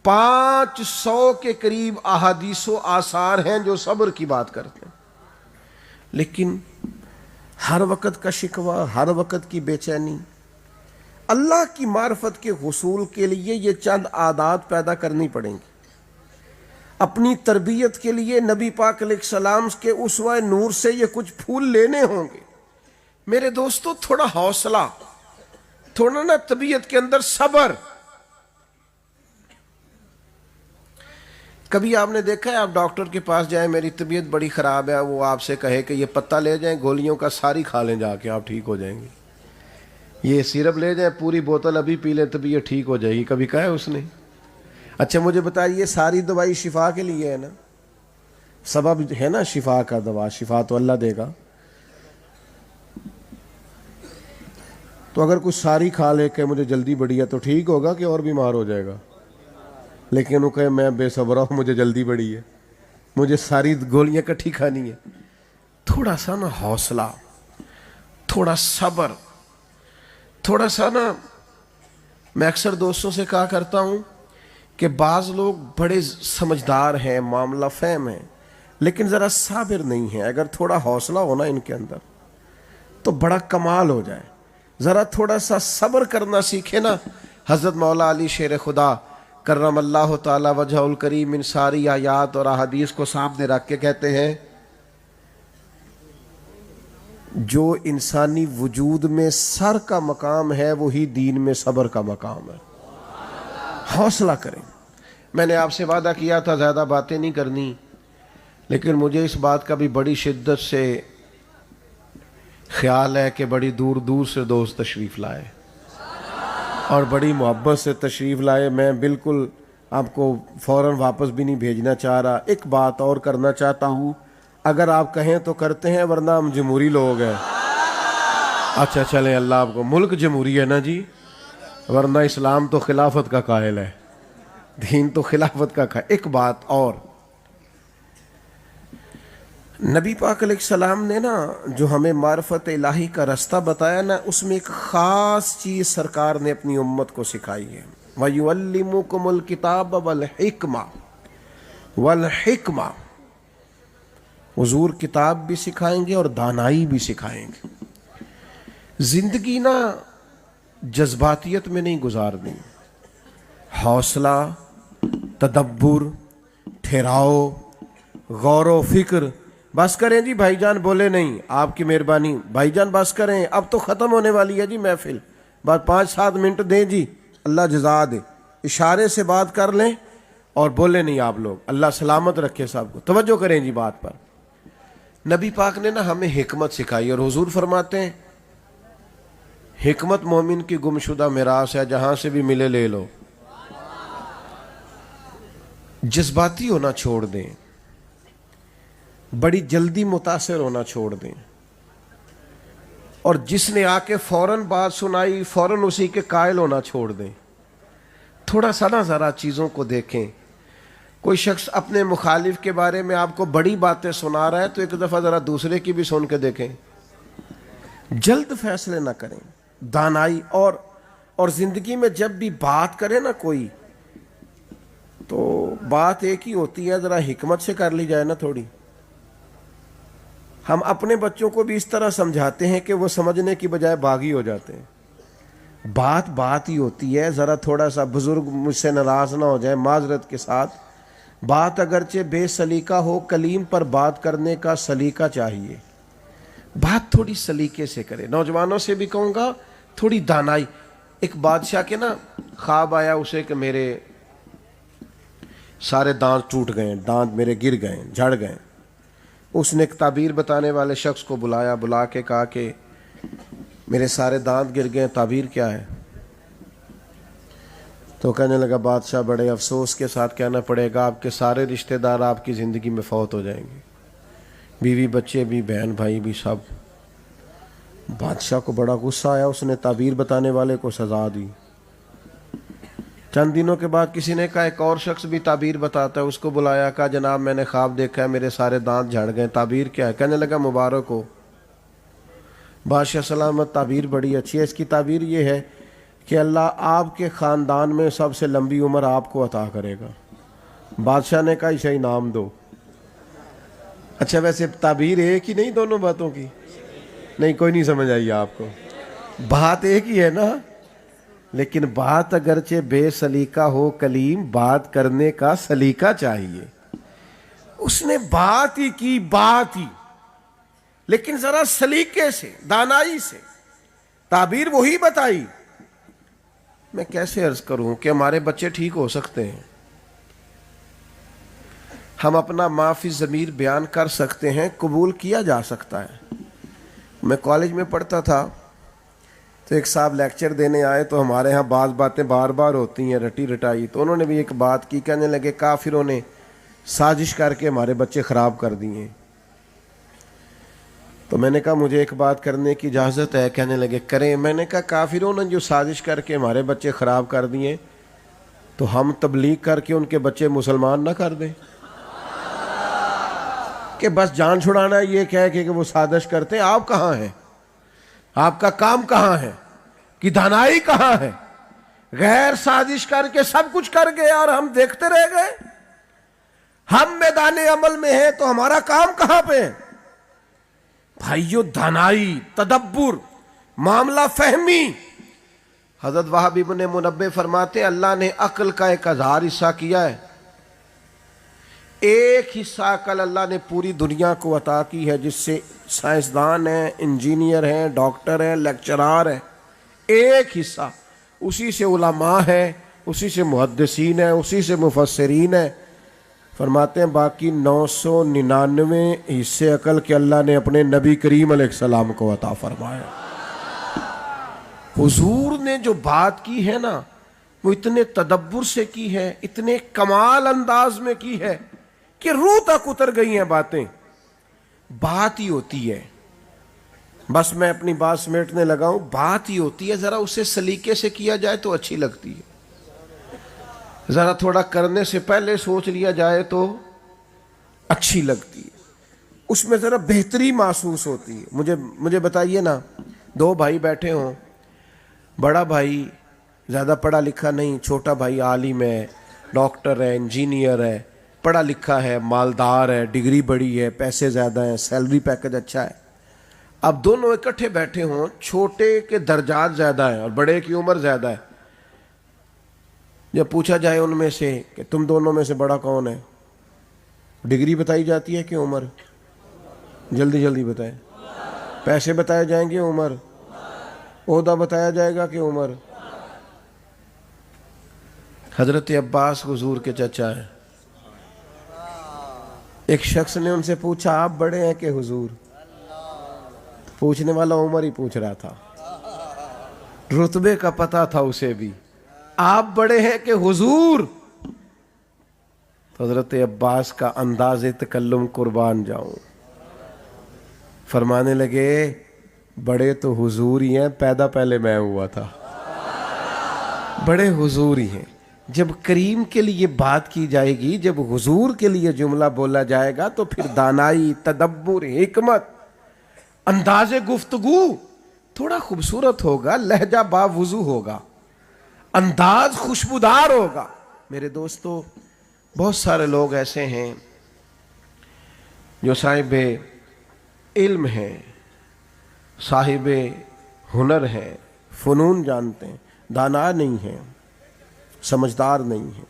500 کے قریب احادیث و آثار ہیں جو صبر کی بات کرتے ہیں، لیکن ہر وقت کا شکوہ، ہر وقت کی بے چینی، اللہ کی معرفت کے حصول کے لیے یہ چند عادات پیدا کرنی پڑیں گی۔ اپنی تربیت کے لیے نبی پاک علیہ السلام کے اسوہ نور سے یہ کچھ پھول لینے ہوں گے۔ میرے دوستو، تھوڑا حوصلہ، تھوڑا نا طبیعت کے اندر صبر۔ کبھی آپ نے دیکھا ہے آپ ڈاکٹر کے پاس جائیں، میری طبیعت بڑی خراب ہے، وہ آپ سے کہے کہ یہ پتہ لے جائیں، گولیوں کا ساری کھا لیں، جا کے آپ ٹھیک ہو جائیں گے۔ یہ سیرپ لے جائیں، پوری بوتل ابھی پی لیں، طبیعت ٹھیک ہو جائے گی، کبھی کہا ہے اس نے؟ اچھا مجھے بتائیے، ساری دوائی شفا کے لیے ہے نا، سبب ہے نا شفا کا، دوا شفا تو اللہ دے گا۔ تو اگر کچھ ساری کھا لے کہ مجھے جلدی بڑی ہے تو ٹھیک ہوگا کہ اور بیمار ہو جائے گا؟ لیکن وہ کہے میں بے صبر ہوں، مجھے جلدی بڑی ہے، مجھے ساری گولیاں کٹھی کھانی ہے۔ تھوڑا سا نا حوصلہ، تھوڑا صبر، تھوڑا سا نا، میں اکثر دوستوں سے کہا کرتا ہوں کہ بعض لوگ بڑے سمجھدار ہیں، معاملہ فہم ہیں، لیکن ذرا صابر نہیں ہیں۔ اگر تھوڑا حوصلہ ہونا ان کے اندر تو بڑا کمال ہو جائے۔ ذرا تھوڑا سا صبر کرنا سیکھے نا۔ حضرت مولا علی شیر خدا کرم اللہ تعالی وجہ الکریم ان ساری آیات اور احادیث کو سامنے رکھ کے کہتے ہیں، جو انسانی وجود میں سر کا مقام ہے وہی دین میں صبر کا مقام ہے۔ حوصلہ کریں۔ میں نے آپ سے وعدہ کیا تھا زیادہ باتیں نہیں کرنی، لیکن مجھے اس بات کا بھی بڑی شدت سے خیال ہے کہ بڑی دور دور سے دوست تشریف لائے اور بڑی محبت سے تشریف لائے۔ میں بالکل آپ کو فوراً واپس بھی نہیں بھیجنا چاہ رہا۔ ایک بات اور کرنا چاہتا ہوں، اگر آپ کہیں تو کرتے ہیں، ورنہ ہم جمہوری لوگ ہیں۔ اچھا چلیں، اللہ آپ کو، ملک جمہوری ہے نا جی، ورنہ اسلام تو خلافت کا قائل ہے، دین تو خلافت کا قائل۔ ایک بات اور، نبی پاک علیہ السلام نے نا جو ہمیں معرفت الہی کا رستہ بتایا نا، اس میں ایک خاص چیز سرکار نے اپنی امت کو سکھائی ہے۔ وَيُعَلِّمُكُمُ الْكِتَابَ وَالْحِکْمَةَ، حضور کتاب بھی سکھائیں گے اور دانائی بھی سکھائیں گے۔ زندگی نا جذباتیت میں نہیں گزارنی، حوصلہ، تدبر، ٹھہراؤ، غور و فکر۔ بس کریں جی بھائی جان، بولے نہیں، آپ کی مہربانی بھائی جان، بس کریں، اب تو ختم ہونے والی ہے جی محفل، بس 5-7 منٹ دیں جی، اللہ جزا دے۔ اشارے سے بات کر لیں اور بولے نہیں آپ لوگ، اللہ سلامت رکھے سب کو۔ توجہ کریں جی بات پر۔ نبی پاک نے نا ہمیں حکمت سکھائی، اور حضور فرماتے ہیں حکمت مومن کی گمشدہ میراث ہے، جہاں سے بھی ملے لے لو۔ جذباتی ہونا چھوڑ دیں، بڑی جلدی متاثر ہونا چھوڑ دیں، اور جس نے آ کے فوراً بات سنائی فوراً اسی کے قائل ہونا چھوڑ دیں۔ تھوڑا سا نا ذرا چیزوں کو دیکھیں۔ کوئی شخص اپنے مخالف کے بارے میں آپ کو بڑی باتیں سنا رہا ہے تو ایک دفعہ ذرا دوسرے کی بھی سن کے دیکھیں۔ جلد فیصلے نہ کریں، دانائی۔ اور زندگی میں جب بھی بات کرے نا کوئی، تو بات ایک ہی ہوتی ہے، ذرا حکمت سے کر لی جائے نا تھوڑی۔ ہم اپنے بچوں کو بھی اس طرح سمجھاتے ہیں کہ وہ سمجھنے کی بجائے باغی ہو جاتے ہیں۔ بات ہی ہوتی ہے، ذرا تھوڑا سا بزرگ مجھ سے ناراض نہ ہو جائے، معذرت کے ساتھ، بات اگرچہ بے سلیقہ ہو، کلیم پر بات کرنے کا سلیقہ چاہیے، بات تھوڑی سلیقے سے کرے۔ نوجوانوں سے بھی کہوں گا تھوڑی دانائی۔ ایک بادشاہ کے نا خواب آیا اسے کہ میرے سارے دانت ٹوٹ گئے، دانت میرے گر گئے، جھڑ گئے۔ اس نے ایک تعبیر بتانے والے شخص کو بلایا، بلا کے کہا کہ میرے سارے دانت گر گئے، تعبیر کیا ہے؟ تو کہنے لگا بادشاہ بڑے افسوس کے ساتھ کہنا پڑے گا آپ کے سارے رشتہ دار آپ کی زندگی میں فوت ہو جائیں گے، بیوی بچے بھی، بہن بھائی بھی، سب۔ بادشاہ کو بڑا غصہ آیا، اس نے تعبیر بتانے والے کو سزا دی۔ چند دنوں کے بعد کسی نے کہا ایک اور شخص بھی تعبیر بتاتا ہے، اس کو بلایا، کہا جناب میں نے خواب دیکھا ہے میرے سارے دانت جھڑ گئے، تعبیر کیا ہے؟ کہنے لگا مبارک ہو بادشاہ سلامت، تعبیر بڑی اچھی ہے، اس کی تعبیر یہ ہے کہ اللہ آپ کے خاندان میں سب سے لمبی عمر آپ کو عطا کرے گا۔ بادشاہ نے کہا اسے انعام دو۔ اچھا ویسے تعبیر ایک ہی نہیں دونوں باتوں کی؟ نہیں، کوئی نہیں سمجھ آئی آپ کو؟ بات ایک ہی ہے نا، لیکن بات اگرچہ بے سلیقہ ہو کلیم، بات کرنے کا سلیقہ چاہیے۔ اس نے بات ہی کی، بات ہی، لیکن ذرا سلیقے سے، دانائی سے تعبیر وہی بتائی۔ میں کیسے عرض کروں کہ ہمارے بچے ٹھیک ہو سکتے ہیں، ہم اپنا ما فی الضمیر بیان کر سکتے ہیں، قبول کیا جا سکتا ہے۔ میں کالج میں پڑھتا تھا تو ایک صاحب لیکچر دینے آئے، تو ہمارے ہاں بعض باتیں بار بار ہوتی ہیں رٹی رٹائی، تو انہوں نے بھی ایک بات کی، کہنے لگے کافروں نے سازش کر کے ہمارے بچے خراب کر دیے۔ تو میں نے کہا مجھے ایک بات کرنے کی اجازت ہے؟ کہنے لگے کریں۔ میں نے کہا کافروں نے جو سازش کر کے ہمارے بچے خراب کر دیے، تو ہم تبلیغ کر کے ان کے بچے مسلمان نہ کر دیں کہ بس جان چھڑانا یہ کہہ کہ وہ سازش کرتے ہیں؟ آپ کہاں ہیں؟ آپ کا کام کہاں ہے؟ کہ دانائی کہاں ہے؟ غیر سازش کر کے سب کچھ کر گئے اور ہم دیکھتے رہ گئے۔ ہم میدان عمل میں ہیں تو ہمارا کام کہاں پہ ہے؟ بھائیو، دانائی، تدبر، معاملہ فہمی۔ حضرت وہب ابن منبہ فرماتے ہیں اللہ نے عقل کا 1000 حصہ کیا ہے، ایک حصہ عقل اللہ نے پوری دنیا کو عطا کی ہے، جس سے سائنسدان ہیں، انجینئر ہیں، ڈاکٹر ہیں، لیکچرار ہیں، ایک حصہ اسی سے علماء ہیں، اسی سے محدثین ہیں، اسی سے مفسرین ہیں۔ فرماتے ہیں باقی 999 حصے عقل کے اللہ نے اپنے نبی کریم علیہ السلام کو عطا فرمایا۔ حضور نے جو بات کی ہے نا، وہ اتنے تدبر سے کی ہے، اتنے کمال انداز میں کی ہے کہ روح تک اتر گئی ہیں باتیں۔ بات ہی ہوتی ہے، بس میں اپنی بات سمیٹنے لگا ہوں، بات ہی ہوتی ہے، ذرا اسے سلیقے سے کیا جائے تو اچھی لگتی ہے، ذرا تھوڑا کرنے سے پہلے سوچ لیا جائے تو اچھی لگتی ہے، اس میں ذرا بہتری محسوس ہوتی ہے۔ مجھے بتائیے نا، 2 بھائی بیٹھے ہوں، بڑا بھائی زیادہ پڑھا لکھا نہیں، چھوٹا بھائی عالم ہے، ڈاکٹر ہے، انجینئر ہے، پڑھا لکھا ہے، مالدار ہے، ڈگری بڑی ہے، پیسے زیادہ ہیں، سیلری پیکج اچھا ہے۔ اب دونوں اکٹھے بیٹھے ہوں، چھوٹے کے درجات زیادہ ہیں اور بڑے کی عمر زیادہ ہے، جب پوچھا جائے ان میں سے کہ تم دونوں میں سے بڑا کون ہے، ڈگری بتائی جاتی ہے کہ عمر؟ جلدی جلدی بتائیں۔ پیسے بتائے جائیں گے عمر؟ عہدہ بتایا جائے گا کہ عمر؟ حضرت عباس حضور کے چچا ہیں۔ ایک شخص نے ان سے پوچھا آپ بڑے ہیں کہ حضور؟ پوچھنے والا عمر ہی پوچھ رہا تھا، رتبے کا پتہ تھا اسے بھی، آپ بڑے ہیں کہ حضور؟ حضرت عباس کا انداز تکلم قربان جاؤں، فرمانے لگے بڑے تو حضور ہی ہیں، پیدا پہلے میں ہوا تھا، بڑے حضور ہی ہیں۔ جب کریم کے لیے بات کی جائے گی، جب حضور کے لیے جملہ بولا جائے گا، تو پھر دانائی، تدبر، حکمت، انداز گفتگو تھوڑا خوبصورت ہوگا، لہجہ باوضو ہوگا، انداز خوشبودار ہوگا۔ میرے دوستو، بہت سارے لوگ ایسے ہیں جو صاحب علم ہیں، صاحب ہنر ہیں، فنون جانتے ہیں، دانا نہیں ہیں، سمجھدار نہیں ہیں،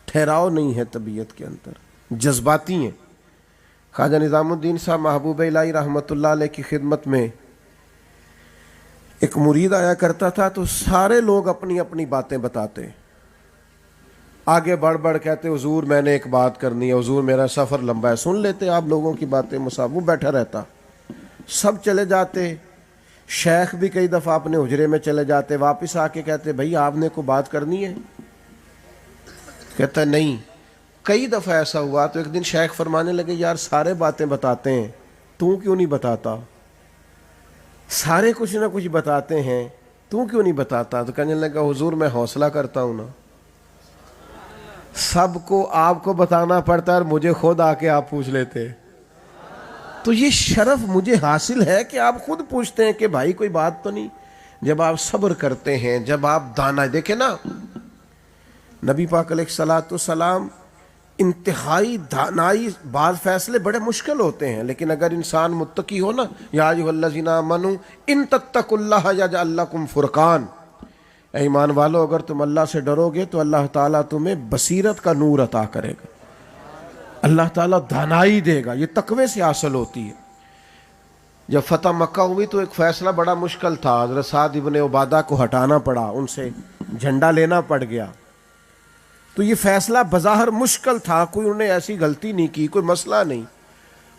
ٹھہراؤ نہیں ہے طبیعت کے اندر، جذباتی ہیں۔ خواجہ نظام الدین صاحب محبوب الہی رحمۃ اللہ علیہ کی خدمت میں ایک مرید آیا کرتا تھا، تو سارے لوگ اپنی اپنی باتیں بتاتے، آگے بڑھ بڑھ کہتے حضور میں نے ایک بات کرنی ہے، حضور میرا سفر لمبا ہے، سن لیتے آپ لوگوں کی باتیں، وہ بیٹھا رہتا، سب چلے جاتے، شیخ بھی کئی دفعہ اپنے حجرے میں چلے جاتے، واپس آ کے کہتے بھائی آپ نے کو بات کرنی ہے؟ کہتا نہیں۔ کئی دفعہ ایسا ہوا تو ایک دن شیخ فرمانے لگے یار سارے باتیں بتاتے ہیں، تو کیوں نہیں بتاتا؟ سارے کچھ نہ کچھ بتاتے ہیں، تو کیوں نہیں بتاتا؟ تو کہنے لگا حضور میں حوصلہ کرتا ہوں نا، سب کو آپ کو بتانا پڑتا ہے اور مجھے خود آ کے آپ پوچھ لیتے، تو یہ شرف مجھے حاصل ہے کہ آپ خود پوچھتے ہیں کہ بھائی کوئی بات تو نہیں۔ جب آپ صبر کرتے ہیں، جب آپ دانا، دیکھیں نا نبی پاک علیہ الصلوۃ والسلام انتہائی دانائی، بعض فیصلے بڑے مشکل ہوتے ہیں لیکن اگر انسان متقی ہو نا، یا ایھا الذین آمنوا ان تتقوا اللہ یجعل لکم فرقان، اے ایمان والو اگر تم اللہ سے ڈرو گے تو اللہ تعالیٰ تمہیں بصیرت کا نور عطا کرے گا، اللہ تعالیٰ دانائی دے گا، یہ تقوی سے حاصل ہوتی ہے۔ جب فتح مکہ ہوئی تو ایک فیصلہ بڑا مشکل تھا، حضرت سعد ابن عبادہ کو ہٹانا پڑا، ان سے جھنڈا لینا پڑ گیا، تو یہ فیصلہ بظاہر مشکل تھا، کوئی انہوں نے ایسی غلطی نہیں کی، کوئی مسئلہ نہیں،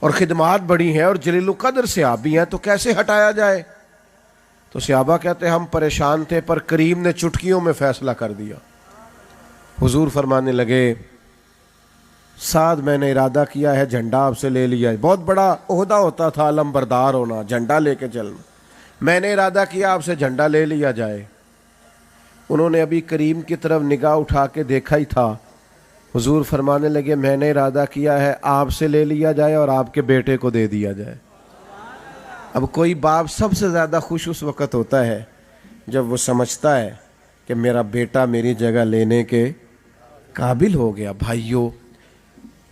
اور خدمات بڑی ہیں اور جلیل القدر سے آپ بھی ہیں، تو کیسے ہٹایا جائے؟ تو صحابہ کہتے ہیں ہم پریشان تھے پر کریم نے چٹکیوں میں فیصلہ کر دیا۔ حضور فرمانے لگے سعد میں نے ارادہ کیا ہے جھنڈا آپ سے لے لیا ہے، بہت بڑا عہدہ ہوتا تھا علم بردار ہونا، جھنڈا لے کے چلنا، میں نے ارادہ کیا آپ سے جھنڈا لے لیا جائے۔ انہوں نے ابھی کریم کی طرف نگاہ اٹھا کے دیکھا ہی تھا، حضور فرمانے لگے میں نے ارادہ کیا ہے آپ سے لے لیا جائے اور آپ کے بیٹے کو دے دیا جائے۔ اب کوئی باپ سب سے زیادہ خوش اس وقت ہوتا ہے جب وہ سمجھتا ہے کہ میرا بیٹا میری جگہ لینے کے قابل ہو گیا۔ بھائیو،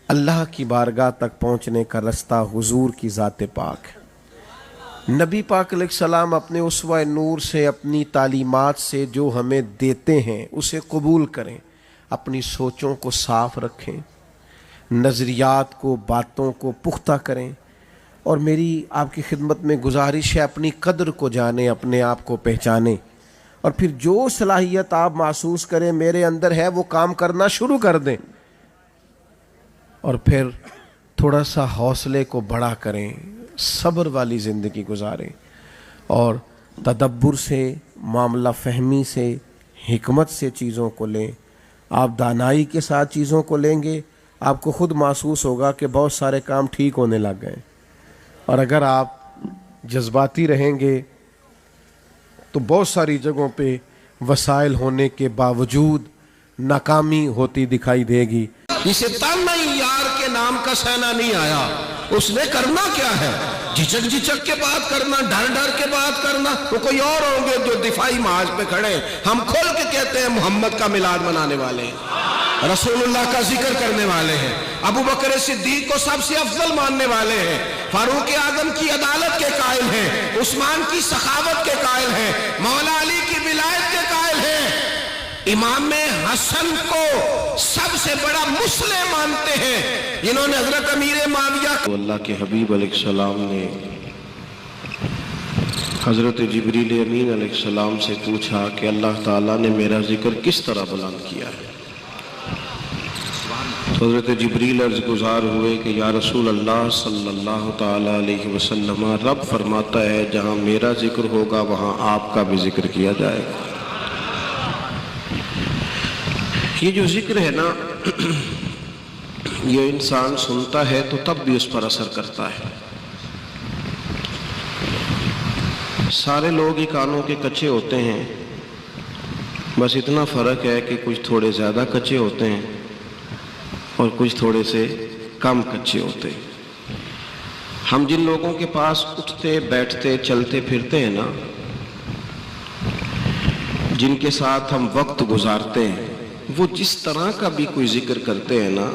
اللہ کی بارگاہ تک پہنچنے کا رستہ حضور کی ذات پاک ہے۔ نبی پاک علیہ السلام اپنے اسوہ نور سے، اپنی تعلیمات سے جو ہمیں دیتے ہیں اسے قبول کریں، اپنی سوچوں کو صاف رکھیں، نظریات کو، باتوں کو پختہ کریں، اور میری آپ کی خدمت میں گزارش ہے اپنی قدر کو جانیں، اپنے آپ کو پہچانیں، اور پھر جو صلاحیت آپ محسوس کریں میرے اندر ہے وہ کام کرنا شروع کر دیں، اور پھر تھوڑا سا حوصلے کو بڑا کریں، صبر والی زندگی گزاریں، اور تدبر سے، معاملہ فہمی سے، حکمت سے چیزوں کو لیں۔ آپ دانائی کے ساتھ چیزوں کو لیں گے، آپ کو خود محسوس ہوگا کہ بہت سارے کام ٹھیک ہونے لگ گئے، اور اگر آپ جذباتی رہیں گے تو بہت ساری جگہوں پہ وسائل ہونے کے باوجود ناکامی ہوتی دکھائی دے گی۔ اسے تانا یار کے نام کا سینہ نہیں آیا، اس نے کرنا کیا ہے؟ جھچک جھچک کے بات کرنا، ڈر ڈر کے بات کرنا۔ وہ کوئی اور ہوں گے جو دفاعی محاذ پہ کھڑے ہیں، ہم کھول کے کہتے ہیں محمد کا میلاد منانے والے ہیں، رسول اللہ کا ذکر کرنے والے ہیں، ابو بکر صدیق کو سب سے افضل ماننے والے ہیں، فاروق اعظم کی عدالت کے قائل ہیں، عثمان کی سخاوت کے قائل ہیں، مولا علی کی ولایت کے قائل ہیں، امام حسن کو سب سے بڑا مسلم مانتے ہیں، جنہوں نے حضرت امیر معاویہ تو اللہ کے حبیب علیہ السلام نے حضرت جبریل امین علیہ السلام سے پوچھا کہ اللہ تعالیٰ نے میرا ذکر کس طرح بلند کیا ہے؟ تو حضرت جبریل عرض گزار ہوئے کہ یا رسول اللہ صلی اللہ تعالیٰ علیہ وسلم، رب فرماتا ہے جہاں میرا ذکر ہوگا وہاں آپ کا بھی ذکر کیا جائے گا۔ یہ جو ذکر ہے نا، یہ انسان سنتا ہے تو تب بھی اس پر اثر کرتا ہے۔ سارے لوگ ہی کانوں کے کچے ہوتے ہیں، بس اتنا فرق ہے کہ کچھ تھوڑے زیادہ کچے ہوتے ہیں اور کچھ تھوڑے سے کم کچے ہوتے ہیں۔ ہم جن لوگوں کے پاس اٹھتے بیٹھتے چلتے پھرتے ہیں نا، جن کے ساتھ ہم وقت گزارتے ہیں، وہ جس طرح کا بھی کوئی ذکر کرتے ہیں نا،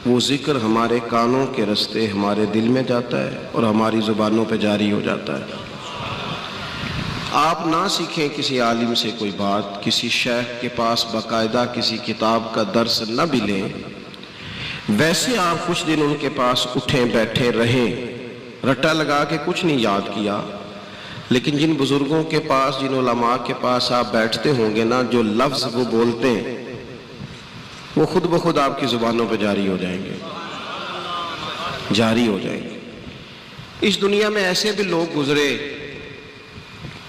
وہ ذکر ہمارے کانوں کے رستے ہمارے دل میں جاتا ہے اور ہماری زبانوں پہ جاری ہو جاتا ہے۔ آپ نہ سیکھیں کسی عالم سے کوئی بات، کسی شیخ کے پاس باقاعدہ کسی کتاب کا درس نہ بھی لیں، ویسے آپ کچھ دن ان کے پاس اٹھیں بیٹھے رہیں، رٹا لگا کے کچھ نہیں یاد کیا، لیکن جن بزرگوں کے پاس، جن علماء کے پاس آپ بیٹھتے ہوں گے نا، جو لفظ وہ بولتے ہیں وہ خود بخود آپ کی زبانوں پہ جاری ہو جائیں گے، جاری ہو جائیں گے۔ اس دنیا میں ایسے بھی لوگ گزرے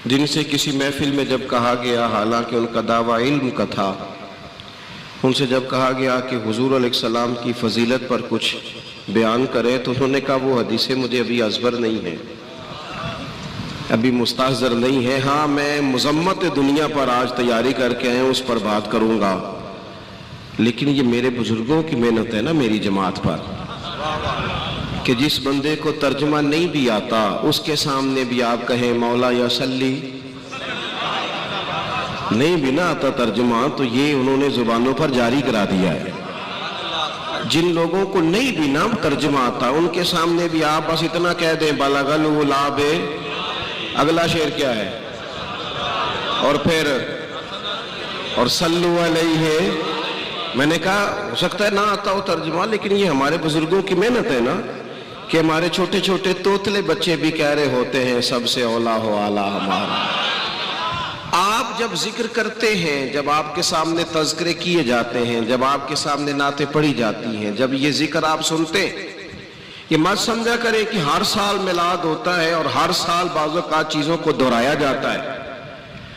جن سے کسی محفل میں جب کہا گیا، حالانکہ ان کا دعویٰ علم کا تھا، ان سے جب کہا گیا کہ حضور علیہ السلام کی فضیلت پر کچھ بیان کرے، تو انہوں نے کہا وہ حدیثیں مجھے ابھی ازبر نہیں ہیں، ابھی مستحضر نہیں ہے، ہاں میں مذمت دنیا پر آج تیاری کر کے آئے اس پر بات کروں گا، لیکن یہ میرے بزرگوں کی محنت ہے نا میری جماعت پر، کہ جس بندے کو ترجمہ نہیں بھی آتا اس کے سامنے بھی آپ کہیں مولا یا صلی، نہیں بھی نہ آتا ترجمہ تو یہ انہوں نے زبانوں پر جاری کرا دیا ہے۔ جن لوگوں کو نہیں بھی نہ ترجمہ آتا ان کے سامنے بھی آپ بس اتنا کہہ دیں بلغ الغلاب، اگلا شعر کیا ہے، اور پھر اور صلو علیہ، میں نے کہا ہو سکتا ہے نہ آتا ہو ترجمہ، لیکن یہ ہمارے بزرگوں کی محنت ہے نا، کہ ہمارے چھوٹے چھوٹے توتلے بچے بھی کہہ رہے ہوتے ہیں سب سے اولا ہو اعلیٰ ہمارا۔ آپ جب ذکر کرتے ہیں، جب آپ کے سامنے تذکرے کیے جاتے ہیں، جب آپ کے سامنے نعتیں پڑھی جاتی ہیں، جب یہ ذکر آپ سنتے ہیں، یہ مت سمجھا کریں کہ ہر سال میلاد ہوتا ہے اور ہر سال بعض اوقات چیزوں کو دہرایا جاتا ہے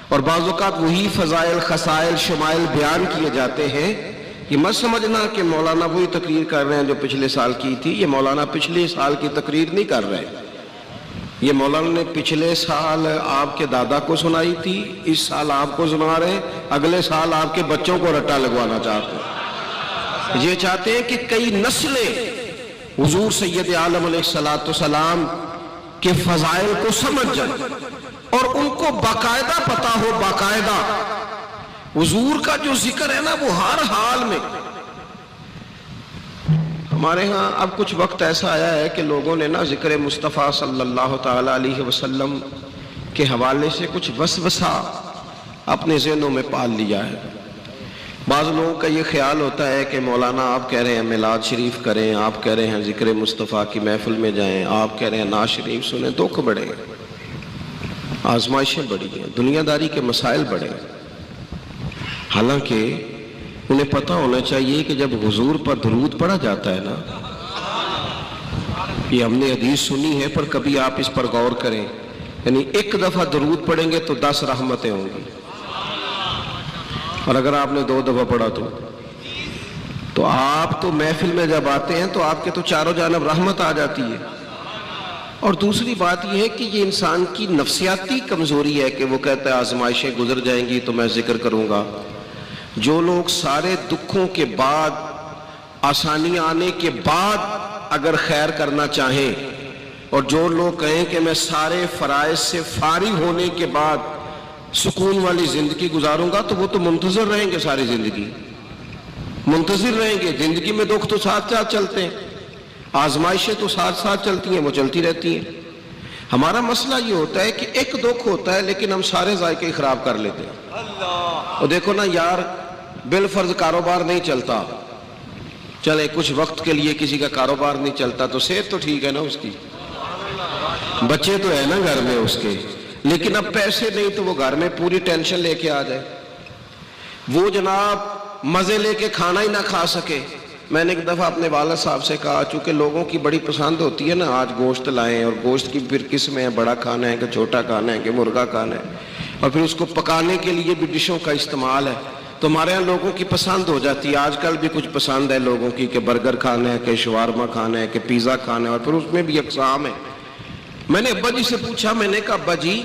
اور بعض اوقات وہی فضائل، خصائل، شمائل بیان کیے جاتے ہیں۔ یہ مت سمجھنا کہ مولانا وہی تقریر کر رہے ہیں جو پچھلے سال کی تھی، یہ مولانا پچھلے سال کی تقریر نہیں کر رہے، یہ مولانا نے پچھلے سال آپ کے دادا کو سنائی تھی، اس سال آپ کو سنا رہے ہیں، اگلے سال آپ کے بچوں کو رٹا لگوانا چاہتے ہیں۔ یہ چاہتے ہیں کہ کئی نسلیں حضور سید عالم علیہ السلام کے فضائل کو سمجھ جائیں اور ان کو باقاعدہ پتا ہو، باقاعدہ حضور کا جو ذکر ہے نا وہ ہر حال میں۔ ہمارے ہاں اب کچھ وقت ایسا آیا ہے کہ لوگوں نے نا ذکر مصطفیٰ صلی اللہ تعالی علیہ وسلم کے حوالے سے کچھ وسوسہ اپنے ذہنوں میں پال لیا ہے۔ بعض لوگوں کا یہ خیال ہوتا ہے کہ مولانا آپ کہہ رہے ہیں میلاد شریف کریں، آپ کہہ رہے ہیں ذکر مصطفیٰ کی محفل میں جائیں، آپ کہہ رہے ہیں نعت شریف سنیں، دکھ بڑے ہیں، آزمائشیں بڑی ہیں، دنیا داری کے مسائل بڑے ہیں۔ حالانکہ انہیں پتہ ہونا چاہیے کہ جب حضور پر درود پڑھا جاتا ہے نا، یہ ہم نے حدیث سنی ہے پر کبھی آپ اس پر غور کریں، یعنی ایک دفعہ درود پڑھیں گے تو 10 رحمتیں ہوں گی، اور اگر آپ نے 2 دفعہ پڑھا تو آپ تو محفل میں جب آتے ہیں تو آپ کے تو چاروں جانب رحمت آ جاتی ہے۔ اور دوسری بات یہ ہے کہ یہ انسان کی نفسیاتی کمزوری ہے کہ وہ کہتا ہے آزمائشیں گزر جائیں گی تو میں ذکر کروں گا۔ جو لوگ سارے دکھوں کے بعد، آسانی آنے کے بعد اگر خیر کرنا چاہیں، اور جو لوگ کہیں کہ میں سارے فرائض سے فارغ ہونے کے بعد سکون والی زندگی گزاروں گا، تو وہ تو منتظر رہیں گے، ساری زندگی منتظر رہیں گے۔ زندگی میں دکھ تو ساتھ ساتھ چلتے ہیں، آزمائشیں تو ساتھ ساتھ چلتی ہیں، وہ چلتی رہتی ہیں۔ ہمارا مسئلہ یہ ہوتا ہے کہ ایک دکھ ہوتا ہے لیکن ہم سارے ذائقے خراب کر لیتے ہیں۔ اور دیکھو نا یار، بالفرض کاروبار نہیں چلتا، چلے کچھ وقت کے لیے کسی کا کاروبار نہیں چلتا تو صحت تو ٹھیک ہے نا اس کی، بچے تو ہے نا گھر میں اس کے، لیکن اب پیسے نہیں تو وہ گھر میں پوری ٹینشن لے کے آ جائے، وہ جناب مزے لے کے کھانا ہی نہ کھا سکے۔ میں نے ایک دفعہ اپنے والد صاحب سے کہا، چونکہ لوگوں کی بڑی پسند ہوتی ہے نا آج گوشت لائیں، اور گوشت کی پھر قسمیں ہیں، بڑا کھانا ہے کہ چھوٹا کھانا ہے کہ مرغا کھانا ہے، اور پھر اس کو پکانے کے لیے بھی ڈشوں کا استعمال ہے، تو ہمارے یہاں لوگوں کی پسند ہو جاتی ہے۔ آج کل بھی کچھ پسند ہے لوگوں کی کہ برگر کھانا ہے کہ شوارما کھانا ہے کہ پیزا کھانا ہے، اور پھر اس میں بھی اقسام ہے۔ میں نے ابا جی سے پوچھا، میں نے کہا ابا جی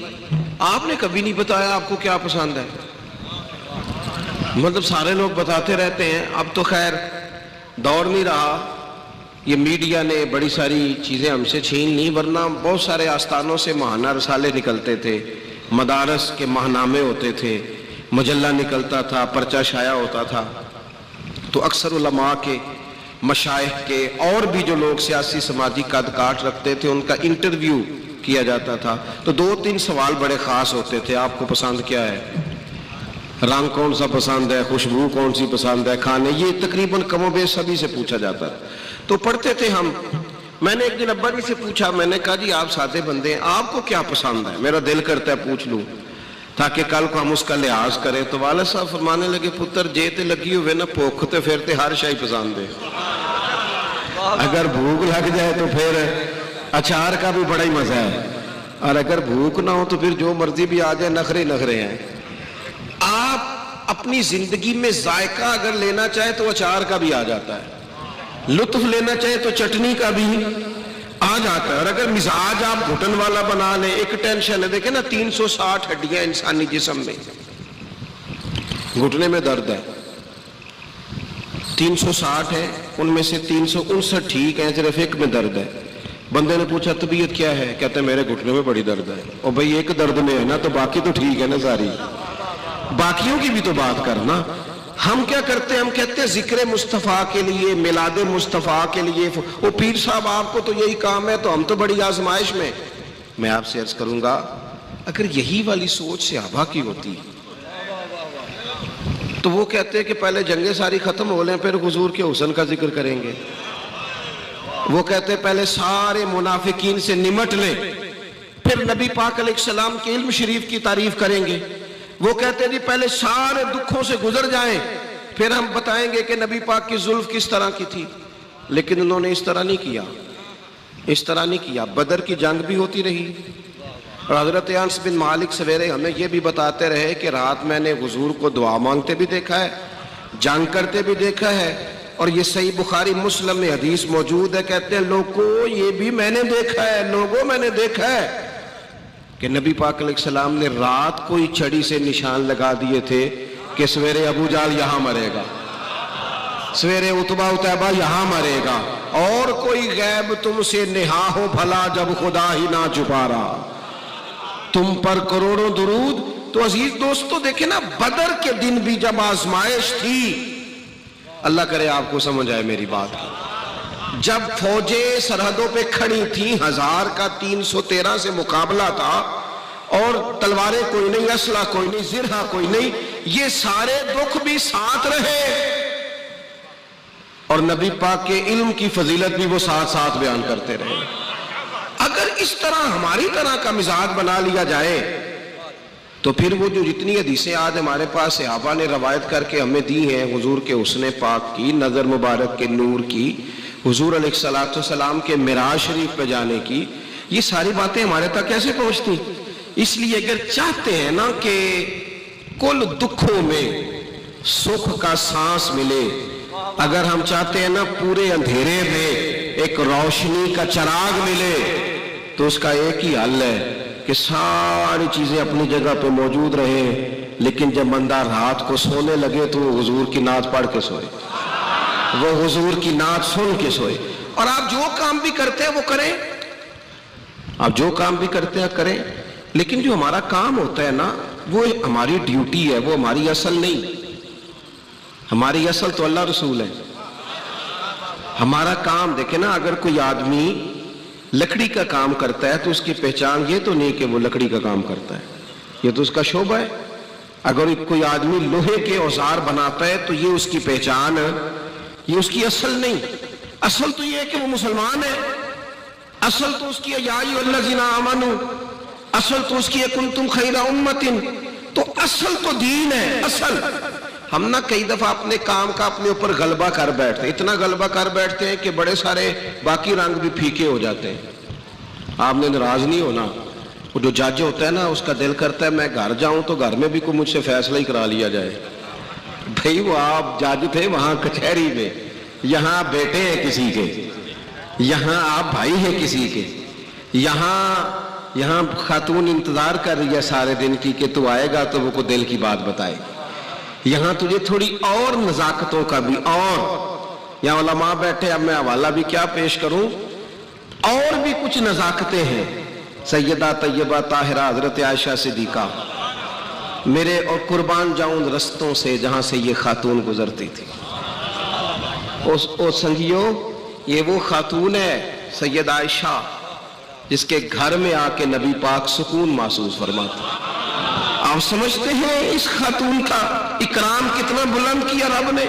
آپ نے کبھی نہیں بتایا آپ کو کیا پسند ہے؟ مطلب سارے لوگ بتاتے رہتے ہیں، اب تو خیر دور نہیں رہا، یہ میڈیا نے بڑی ساری چیزیں ہم سے چھین لی، ورنہ بہت سارے آستانوں سے ماہانہ رسالے نکلتے تھے، مدارس کے ماہنامے ہوتے تھے، مجلہ نکلتا تھا، پرچہ شائع ہوتا تھا، تو اکثر علماء کے، مشائخ کے اور بھی جو لوگ سیاسی سماجی قد کاٹ رکھتے تھے ان کا انٹرویو کیا جاتا تھا، تو 2-3 سوال بڑے خاص ہوتے تھے، آپ کو پسند کیا ہے، رنگ کون سا پسند ہے، خوشبو کون سی پسند ہے، کھانے، یہ تقریباً کم و بیش سبھی سے پوچھا جاتا ہے، تو پڑھتے تھے ہم۔ میں نے ایک دن ابا جی سے پوچھا، میں نے کہا جی آپ سادے بندے ہیں، آپ کو کیا پسند ہے، میرا دل کرتا ہے پوچھ لوں تاکہ کل کو ہم اس کا لحاظ کریں۔ تو والد صاحب فرمانے لگے، پتر جے تے لگی ہوئے نا پوکھتے پھرتے ہر شے پسند ہے، اگر بھوک لگ جائے تو پھر اچار کا بھی بڑا ہی مزہ ہے، اور اگر بھوک نہ ہو تو پھر جو مرضی بھی آ جائے نخرے نخرے ہیں. آپ اپنی زندگی میں ذائقہ اگر لینا چاہیں تو اچار کا بھی آ جاتا ہے, لطف لینا چاہیں تو چٹنی کا بھی آ جاتا ہے. اور اگر مزاج آپ گھٹن والا بنا لیں, ایک ٹینشن ہے, دیکھیں نا 360 ہڈیاں انسانی جسم میں, گھٹنے میں درد ہے 360 ہے, ان میں سے 359 ٹھیک ہیں, صرف ایک میں درد ہے. بندے نے پوچھا طبیعت کیا ہے, کہتے ہیں میرے گھٹنے میں بڑی درد ہے. اور بھائی ایک درد میں ہے نا تو باقی تو ٹھیک ہے نا ساری, باقیوں کی بھی تو بات کرنا. ہم کیا کرتے ہیں, ہم کہتے ہیں ذکر مصطفیٰ کے لیے, میلاد مصطفیٰ کے لیے, وہ پیر صاحب آپ کو تو یہی کام ہے تو ہم تو بڑی آزمائش میں. میں آپ سے عرض کروں گا اگر یہی والی سوچ صحابہ کی ہوتی تو وہ کہتے ہیں کہ پہلے جنگیں ساری ختم ہو لیں پھر حضور کے حسن کا ذکر کریں گے. وہ کہتے ہیں پہلے سارے منافقین سے نمٹ لیں پھر نبی پاک علیہ السلام کے علم شریف کی تعریف کریں گے. وہ کہتے ہیں جی پہلے سارے دکھوں سے گزر جائیں پھر ہم بتائیں گے کہ نبی پاک کی زلف کس طرح کی تھی. لیکن انہوں نے اس طرح نہیں کیا, اس طرح نہیں کیا. بدر کی جنگ بھی ہوتی رہی اور حضرت انس بن مالک سویرے ہمیں یہ بھی بتاتے رہے کہ رات میں نے حضور کو دعا مانگتے بھی دیکھا ہے, جنگ کرتے بھی دیکھا ہے. اور یہ صحیح بخاری مسلم میں حدیث موجود ہے, کہتے ہیں لوگوں یہ بھی میں نے دیکھا ہے, لوگوں میں نے دیکھا ہے کہ نبی پاک علیہ السلام نے رات کوئی چھڑی سے نشان لگا دیے تھے کہ سویرے ابو جہل یہاں مرے گا, سویرے عتبہ عتیبہ یہاں مرے گا, اور کوئی غیب تم سے نہا ہو بھلا جب خدا ہی نہ چھپا رہا, تم پر کروڑوں درود. تو عزیز دوستو دیکھیں نا, بدر کے دن بھی جب آزمائش تھی, اللہ کرے آپ کو سمجھ آئے میری بات, جب فوجیں سرحدوں پہ کھڑی تھیں, 1000 کا 313 سے مقابلہ تھا, اور تلواریں کوئی نہیں, اسلحہ کوئی نہیں, زرہ کوئی نہیں, یہ سارے دکھ بھی ساتھ رہے اور نبی پاک کے علم کی فضیلت بھی وہ ساتھ ساتھ بیان کرتے رہے. اگر اس طرح ہماری طرح کا مزاج بنا لیا جائے تو پھر وہ جو جتنی حدیثیں آج ہمارے پاس صحابہ نے روایت کر کے ہمیں دی ہیں حضور کے حسن پاک کی, نظر مبارک کے نور کی, حضور علیہ الصلوۃ والسلام کے معراج شریف پہ جانے کی, یہ ساری باتیں ہمارے تک کیسے پہنچتی؟ اس لیے اگر چاہتے ہیں نا کہ کل دکھوں میں سکھ کا سانس ملے, اگر ہم چاہتے ہیں نا پورے اندھیرے میں ایک روشنی کا چراغ ملے, تو اس کا ایک ہی حل ہے کہ ساری چیزیں اپنی جگہ پہ موجود رہیں, لیکن جب بندہ رات کو سونے لگے تو وہ حضور کی نعت پڑھ کے سوئے, وہ حضور کی نعت سن کے سوئے. اور آپ جو کام بھی کرتے ہیں وہ کریں, آپ جو کام بھی کرتے ہیں کریں, لیکن جو ہمارا کام ہوتا ہے نا وہ ہماری ڈیوٹی ہے, وہ ہماری اصل نہیں. ہماری اصل تو اللہ رسول ہے. ہمارا کام دیکھیں نا, اگر کوئی آدمی لکڑی کا کام کرتا ہے تو اس کی پہچان یہ تو نہیں کہ وہ لکڑی کا کام کرتا ہے, یہ تو اس کا شعبہ ہے. اگر کوئی آدمی لوہے کے اوزار بناتا ہے تو یہ اس کی پہچان ہے, یہ اس کی اصل نہیں. اصل تو یہ ہے کہ وہ مسلمان ہے, اصل تو اس کی یا ایھا الذین آمنوا, اصل تو اس کی کنتم خیر امۃ, تو اصل تو دین ہے. اصل ہم نہ کئی دفعہ اپنے کام کا اپنے اوپر غلبہ کر بیٹھتے ہیں, اتنا غلبہ کر بیٹھتے ہیں کہ بڑے سارے باقی رنگ بھی پھیکے ہو جاتے ہیں. آپ نے ناراض نہیں ہونا, وہ جو جج ہوتا ہے نا اس کا دل کرتا ہے میں گھر جاؤں تو گھر میں بھی کوئی مجھ سے فیصلہ ہی کرا لیا جائے. بھئی وہ آپ جج تھے وہاں کچہری میں, یہاں آپ بیٹے ہیں کسی کے, یہاں آپ بھائی ہیں کسی کے, یہاں خاتون انتظار کر رہی ہے سارے دن کی کہ تو آئے گا تو وہ کو دل کی بات بتائے. یہاں تجھے تھوڑی اور نزاکتوں کا بھی, اور یہاں علماء بیٹھے, اب میں حوالہ بھی کیا پیش کروں, اور بھی کچھ نزاکتیں ہیں. سیدہ طیبہ طاہرہ حضرت عائشہ صدیقہ, میرے اور قربان جاؤں رستوں سے جہاں سے یہ خاتون گزرتی تھی. او سنگیو, یہ وہ خاتون ہے سیدہ عائشہ جس کے گھر میں آ کے نبی پاک سکون محسوس فرماتے. آپ سمجھتے ہیں اس خاتون کا اکرام کتنا بلند کیا رب نے,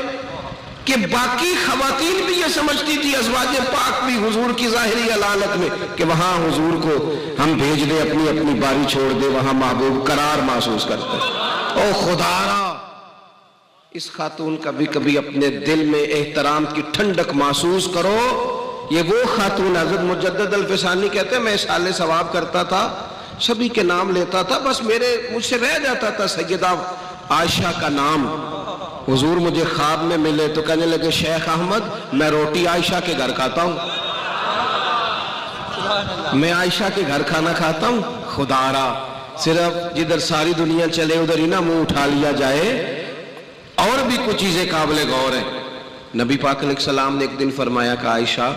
کہ باقی خواتین بھی یہ سمجھتی تھی, ازواج پاک بھی حضور کی ظاہری علالت میں, کہ وہاں حضور کو ہم بھیج دیں, اپنی اپنی باری چھوڑ دیں, وہاں محبوب قرار محسوس کرتے. او خدارا, اس خاتون کا بھی کبھی اپنے دل میں احترام کی ٹھنڈک محسوس کرو. یہ وہ خاتون, حضرت مجدد الفسانی کہتے ہیں میں سال ثواب کرتا تھا سبھی کے نام لیتا تھا، بس مجھ سے رہ جاتا تھا سیدہ عائشہ کا نام۔ حضور مجھے خواب میں ملے تو کہنے لگے شیخ احمد میں روٹی عائشہ کے گھر کھاتا ہوں، میں عائشہ کے گھر کھانا کھاتا ہوں، خدا را صرف جدھر ساری دنیا چلے ادھر ہی نہ منہ اٹھا لیا جائے۔ اور بھی کچھ چیزیں قابل غور ہیں۔ نبی پاک علیہ السلام نے ایک دن فرمایا کہ عائشہ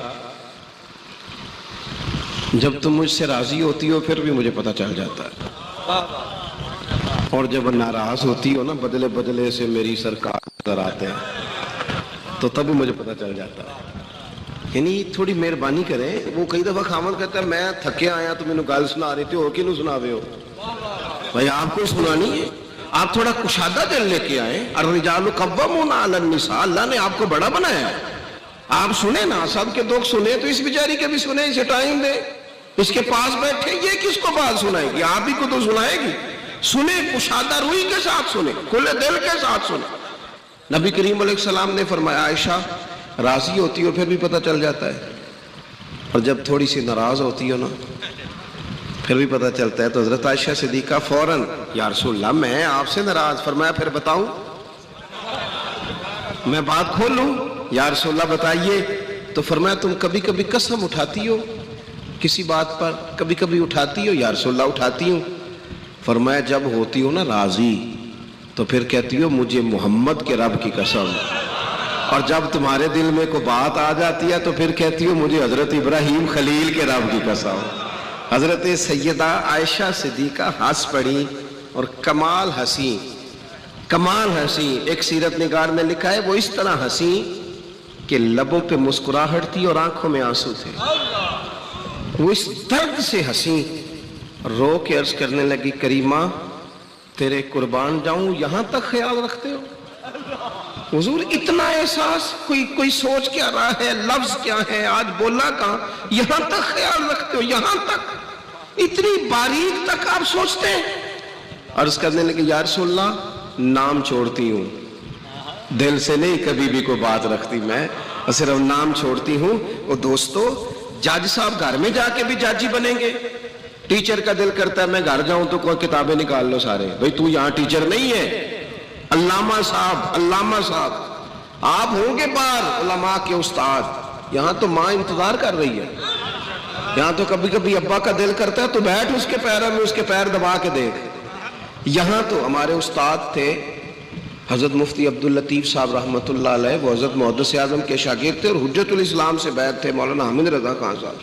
جب تم مجھ سے راضی ہوتی ہو پھر بھی مجھے پتہ چل جاتا ہے، اور جب ناراض ہوتی ہو نا بدلے بدلے سے میری سرکار نظر آتے ہیں تو تب بھی مجھے پتہ چل جاتا ہے۔ یعنی تھوڑی مہربانی کریں۔ وہ کئی دفعہ خامد کہتا ہے میں تھکے آیا تو مینوں گل سنا رہی تھی، ہو کے نوں سناوے ہو بھائی، آپ کو سنانی ہے، آپ تھوڑا کشادہ دل لے کے آئیں۔ الرجال قوامون علی النساء، اللہ نے آپ کو بڑا بنایا ہے، آپ سنیں نا، سب کے دکھ سنیں تو اس بیچاری کے بھی سنیں، اسے ٹائم دیں۔ اس کے پاس بیٹھے یہ کس کو بات سنائے گی؟ آپ ہی کو تو سنائے گی۔ سنیں، کشادہ روئی کے ساتھ سنیں، کھلے دل کے ساتھ سنیں۔ نبی کریم علیہ السلام نے فرمایا عائشہ راضی ہوتی ہو پھر بھی پتہ چل جاتا ہے، اور جب تھوڑی سی ناراض ہوتی ہو نا پھر بھی پتہ چلتا ہے۔ تو حضرت عائشہ صدیقہ فوراً یا رسول اللہ میں آپ سے ناراض، فرمایا پھر بتاؤں، میں بات کھول لوں؟ یا رسول اللہ بتائیے۔ تو فرمایا تم کبھی کبھی قسم اٹھاتی ہو کسی بات پر، کبھی کبھی اٹھاتی ہو؟ یا رسول اللہ اٹھاتی ہوں۔ فرمایا جب ہوتی ہو نا راضی تو پھر کہتی ہو مجھے محمد کے رب کی قسم، اور جب تمہارے دل میں کوئی بات آ جاتی ہے تو پھر کہتی ہو مجھے حضرت ابراہیم خلیل کے رب کی قسم۔ حضرت سیدہ عائشہ صدیقہ ہنس پڑی، اور کمال ہنسی، کمال ہنسی۔ ایک سیرت نگار نے لکھا ہے وہ اس طرح ہنسی کہ لبوں پہ مسکراہٹ تھی اور آنکھوں میں آنسو تھے۔ وہ اس درد سے ہنسی، رو کے عرض کرنے لگی کریمہ تیرے قربان جاؤں، یہاں تک خیال رکھتے ہو؟ حضور اتنا احساس، کوئی سوچ کیا رہا ہے، لفظ کیا ہے، آج بولا کہاں، یہاں تک خیال رکھتے ہو، یہاں تک، اتنی باریک تک آپ سوچتے ہیں؟ عرض کرنے لگے یا رسول اللہ نام چھوڑتی ہوں، دل سے نہیں کبھی بھی کوئی بات رکھتی میں، صرف نام چھوڑتی ہوں۔ وہ دوستو جج صاحب گھر میں جا کے بھی جج ہی بنیں گے؟ ٹیچر کا دل کرتا ہے میں گھر جاؤں تو کوئی کتابیں نکال لو سارے، بھئی تو یہاں ٹیچر نہیں ہے، علامہ صاحب آپ ہوں گے باہر علماء کے استاد، یہاں تو ماں انتظار کر رہی ہے، یہاں تو کبھی کبھی ابا کا دل کرتا ہے تو بیٹھ اس کے پیروں میں، اس کے پیر دبا کے دیکھ۔ یہاں تو ہمارے استاد تھے حضرت مفتی عبداللطیف صاحب رحمۃ اللہ علیہ، وہ حضرت محدث اعظم کے شاگرد تھے اور حجت الاسلام سے بیعت تھے مولانا حامد رضا خان صاحب۔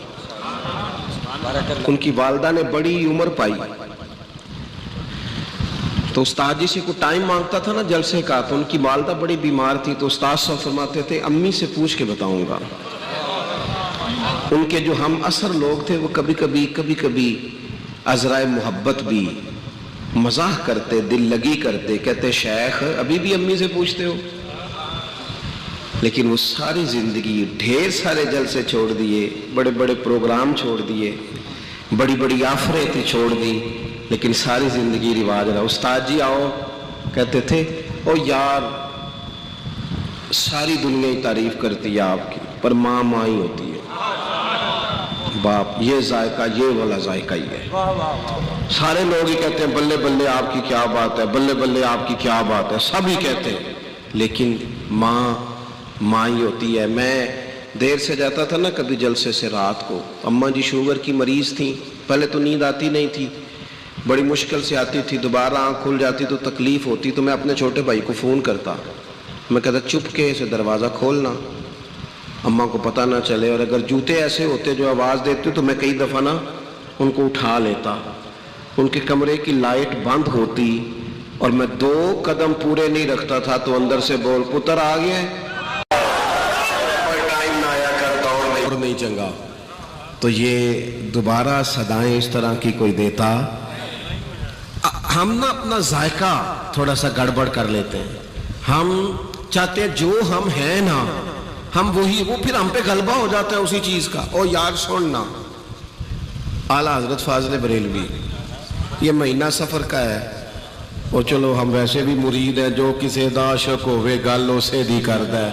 ان کی والدہ نے بڑی عمر پائی تو استاد جی سے کوئی ٹائم مانگتا تھا نا جلسے کا، تو ان کی والدہ بڑی بیمار تھی تو استاد صاحب فرماتے تھے امی سے پوچھ کے بتاؤں گا۔ ان کے جو ہم اثر لوگ تھے وہ کبھی کبھی عذرائے محبت بھی مزاح کرتے، دل لگی کرتے، کہتے شیخ ابھی بھی امی سے پوچھتے ہو؟ لیکن وہ ساری زندگی ڈھیر سارے جلسے چھوڑ دیے، بڑے بڑے پروگرام چھوڑ دیے، بڑی بڑی آفریں تھی چھوڑ دی، لیکن ساری زندگی رواج رہا۔ استاد جی آؤ، کہتے تھے او یار ساری دنیا ہی تعریف کرتی ہے آپ کی، پر ماں ماں ہی ہوتی ہے، باپ یہ ذائقہ، یہ والا ذائقہ ہی ہے۔ سارے لوگ ہی کہتے ہیں بلے بلے آپ کی کیا بات ہے، بلے بلے آپ کی کیا بات ہے، سب ہی کہتے ہیں، لیکن ماں ماں ہی ہوتی ہے۔ میں دیر سے جاتا تھا نا کبھی جلسے سے رات کو، اماں جی شوگر کی مریض تھیں، پہلے تو نیند آتی نہیں تھی، بڑی مشکل سے آتی تھی، دوبارہ آنکھ کھل جاتی تو تکلیف ہوتی، تو میں اپنے چھوٹے بھائی کو فون کرتا، میں کہتا چپکے سے دروازہ کھولنا، اماں کو پتہ نہ چلے، اور اگر جوتے ایسے ہوتے جو آواز دیتے تو میں کئی دفعہ نا ان کو اٹھا لیتا، ان کے کمرے کی لائٹ بند ہوتی اور میں 2 قدم پورے نہیں رکھتا تھا تو اندر سے بول پتر آ گیا ہے، ٹائم نہ آیا کرتا اور نہیں چنگا۔ تو یہ دوبارہ صدائیں اس طرح کی کوئی دیتا، ہم نا اپنا ذائقہ تھوڑا سا گڑبڑ کر لیتے ہیں، ہم چاہتے ہیں جو ہم ہیں نا ہم وہی، وہ پھر ہم پہ غلبہ ہو جاتا ہے اسی چیز کا۔ او یار سننا، اعلیٰ حضرت فاضل بریلوی، یہ مہینہ سفر کا ہے، اور چلو ہم ویسے بھی مرید ہیں، جو کسی دا عاشق ہوئے گل اسے دی کردا ہے،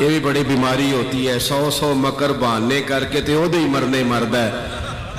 یہ بھی بڑی بیماری ہوتی ہے، 100 مکر بہانے کر کے تے وہ دے مرنے مرد ہے،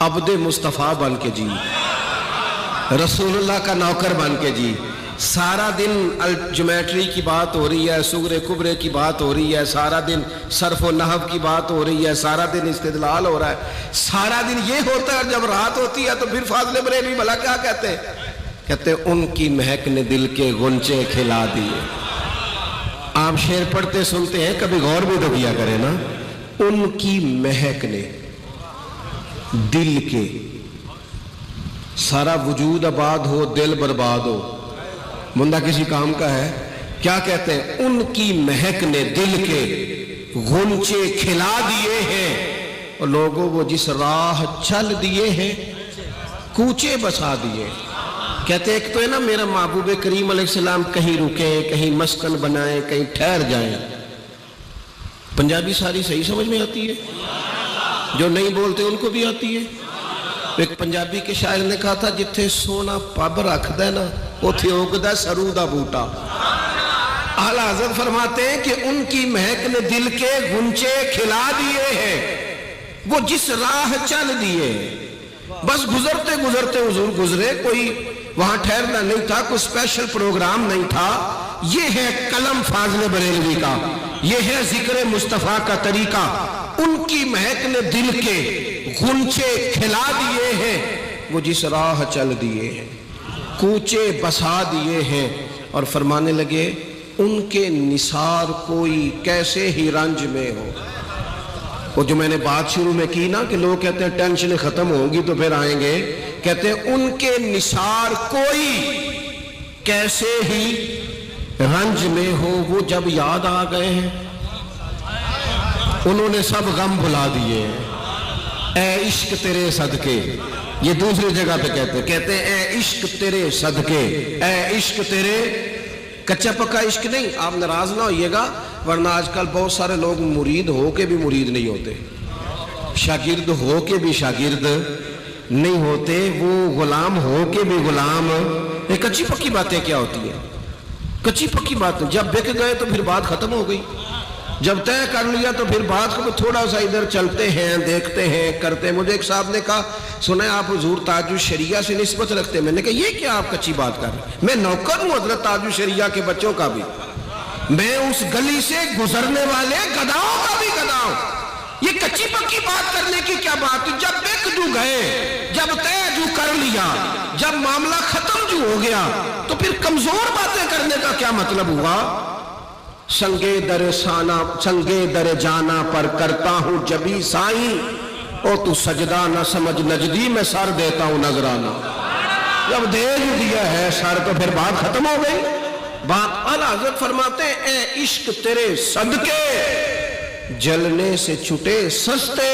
عبد مصطفیٰ بن کے جی، رسول اللہ کا نوکر بن کے جی، سارا دن جیومیٹری کی بات ہو رہی ہے، صغرے کبرے کی بات ہو رہی ہے، سارا دن صرف و نحو کی بات ہو رہی ہے، سارا دن استدلال ہو رہا ہے، سارا دن یہ ہوتا ہے، اور جب رات ہوتی ہے تو پھر فاضل بریلوی بھلا کیا کہتے ہیں؟ کہتے ہیں ان کی مہک نے دل کے غنچے کھلا دیے۔ آپ شعر پڑھتے سنتے ہیں، کبھی غور بھی تو کیا کریں نا، ان کی مہک نے دل کے، سارا وجود آباد ہو دل برباد ہو، بندہ کسی کام کا ہے، کیا کہتے ہیں؟ ان کی مہک نے دل کے غنچے کھلا دیے ہیں، اور لوگوں وہ جس راہ چل دیے ہیں کوچے بسا دیے۔ کہتے ہیں ایک تو ہے نا میرا محبوب کریم علیہ السلام کہیں رکیں، کہیں مسکن بنائیں، کہیں ٹھہر جائیں۔ پنجابی ساری صحیح سمجھ میں آتی ہے، جو نہیں بولتے ان کو بھی آتی ہے۔ ایک پنجابی کے شاعر نے کہا تھا جتھے سونا پب رکھ دے نا اتھے اگدا سرو دا بوٹا۔ اعلیٰ حضرت فرماتے ہیں کہ ان کی مہک نے دل کے غنچے کھلا دیے ہیں، وہ جس راہ چل دیے، بس گزرتے گزرتے حضور گزرے، کوئی وہاں ٹھہرنا نہیں تھا، کوئی اسپیشل پروگرام نہیں تھا۔ یہ ہے قلم فاضل بریلوی کا، یہ ہے ذکر مصطفیٰ کا طریقہ۔ ان کی مہک نے دل کے غنچے کھلا دیے ہیں، وہ جس راہ چل دیے ہیں کوچے بسا دیے ہیں، اور فرمانے لگے ان کے نثار کوئی کیسے ہی رنج میں ہو۔ وہ جو میں نے بات شروع میں کی نا کہ لوگ کہتے ہیں ٹینشنیں ختم ہوں گی تو پھر آئیں گے، کہتے ہیں ان کے نثار کوئی کیسے ہی رنج میں ہو، وہ جب یاد آ گئے ہیں انہوں نے سب غم بھلا دیے ہیں۔ اے عشق تیرے صدقے، یہ دوسری جگہ پہ کہتے ہیں اے عشق تیرے صدقے، اے عشق تیرے، کچا پکا عشق نہیں، آپ ناراض نہ ہوئیے گا، ورنہ آج کل بہت سارے لوگ مرید ہو کے بھی مرید نہیں ہوتے، شاگرد ہو کے بھی شاگرد نہیں ہوتے، وہ غلام ہو کے بھی غلام۔ یہ کچی پکی باتیں کیا ہوتی ہیں؟ کچی پکی باتیں جب بک گئے تو پھر بات ختم ہو گئی، جب طے کر لیا تو پھر بات کو تھوڑا سا ادھر چلتے ہیں، دیکھتے ہیں، کرتے ہیں۔ مجھے ایک صاحب نے کہا سنا ہے آپ حضور تاج الشریعہ سے نسبت رکھتے ہیں، میں نے کہا یہ کیا آپ کچی بات کر رہے ہیں؟ میں نوکر ہوں حضرت تاج الشریعہ کے بچوں کا بھی، میں اس گلی سے گزرنے والے گداؤں کا بھی گدا ہوں۔ یہ کچی پکی بات کرنے کی کیا بات؟ جب بک جو گئے، جب طے جو کر لیا، جب معاملہ ختم جو ہو گیا تو پھر کمزور باتیں کرنے کا کیا مطلب ہوا؟ سنگے در جانا پر کرتا ہوں جبھی سائیں، او تو سجدہ نہ سمجھ نجدی میں سر دیتا ہوں نذرانہ۔ جب دے دیا ہے سر تو پھر بات ختم ہو گئی۔ بات اعلیٰ حضرت فرماتے ہیں اے عشق تیرے صدقے، جلنے سے چھٹے سستے،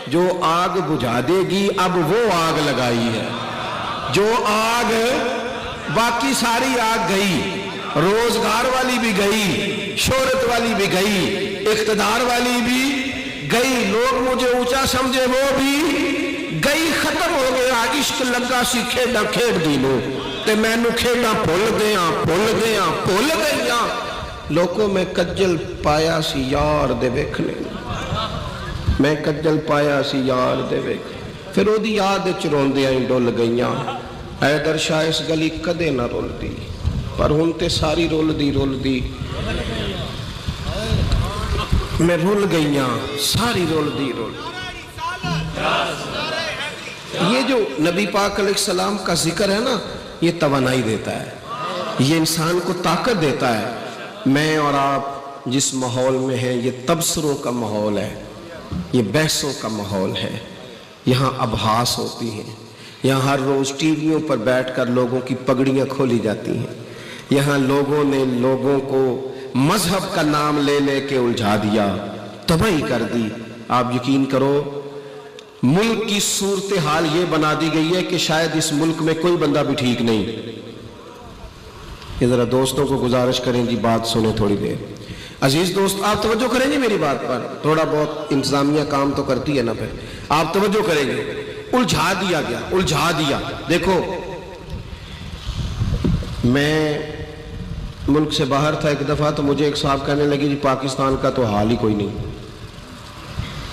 جو آگ بجھا دے گی اب وہ آگ لگائی ہے، جو آگ باقی ساری آگ گئی، روزگار والی بھی گئی، شہرت والی بھی گئی، اقتدار والی بھی گئی، لوگ مجھے اونچا سمجھے وہ بھی گئی، ختم ہو گیا۔ عشق لگا سی کھیڈا کھیڈ دی لو تے مینوں کھیڈا بھول گیا لوکوں میں کجل پایا سی یار دے ویکھنے، میں کجل پایا سی یار دے ویکھ، پھر او دی یاد وچ روندیاں ہی ڈل گئیاں، حیدر شاہ اس گلی کدے نہ رلدی، پر ہن تے ساری رول دی میں رول گئیاں، ساری رول دی یہ جو نبی پاک علیہ السلام کا ذکر ہے نا، یہ توانائی دیتا ہے، یہ انسان کو طاقت دیتا ہے۔ میں اور آپ جس ماحول میں ہیں یہ تبصروں کا ماحول ہے، یہ بحثوں کا ماحول ہے، یہاں ابحاث ہوتی ہیں، یہاں ہر روز ٹی ویوں پر بیٹھ کر لوگوں کی پگڑیاں کھولی جاتی ہیں، یہاں لوگوں نے لوگوں کو مذہب کا نام لے لے کے الجھا دیا، تباہی کر دی۔ آپ یقین کرو ملک کی صورتحال یہ بنا دی گئی ہے کہ شاید اس ملک میں کوئی بندہ بھی ٹھیک نہیں۔ یہ ذرا دوستوں کو گزارش کریں جی، بات سنیں تھوڑی دیر۔ عزیز دوست آپ توجہ کریں گے میری بات پر، تھوڑا بہت انتظامیہ کام تو کرتی ہے نا، پھر آپ توجہ کریں گے۔ الجھا دیا گیا، الجھا دیا۔ دیکھو میں ملک سے باہر تھا ایک دفعہ، تو مجھے ایک صاحب کہنے لگے جی پاکستان کا تو حال ہی کوئی نہیں،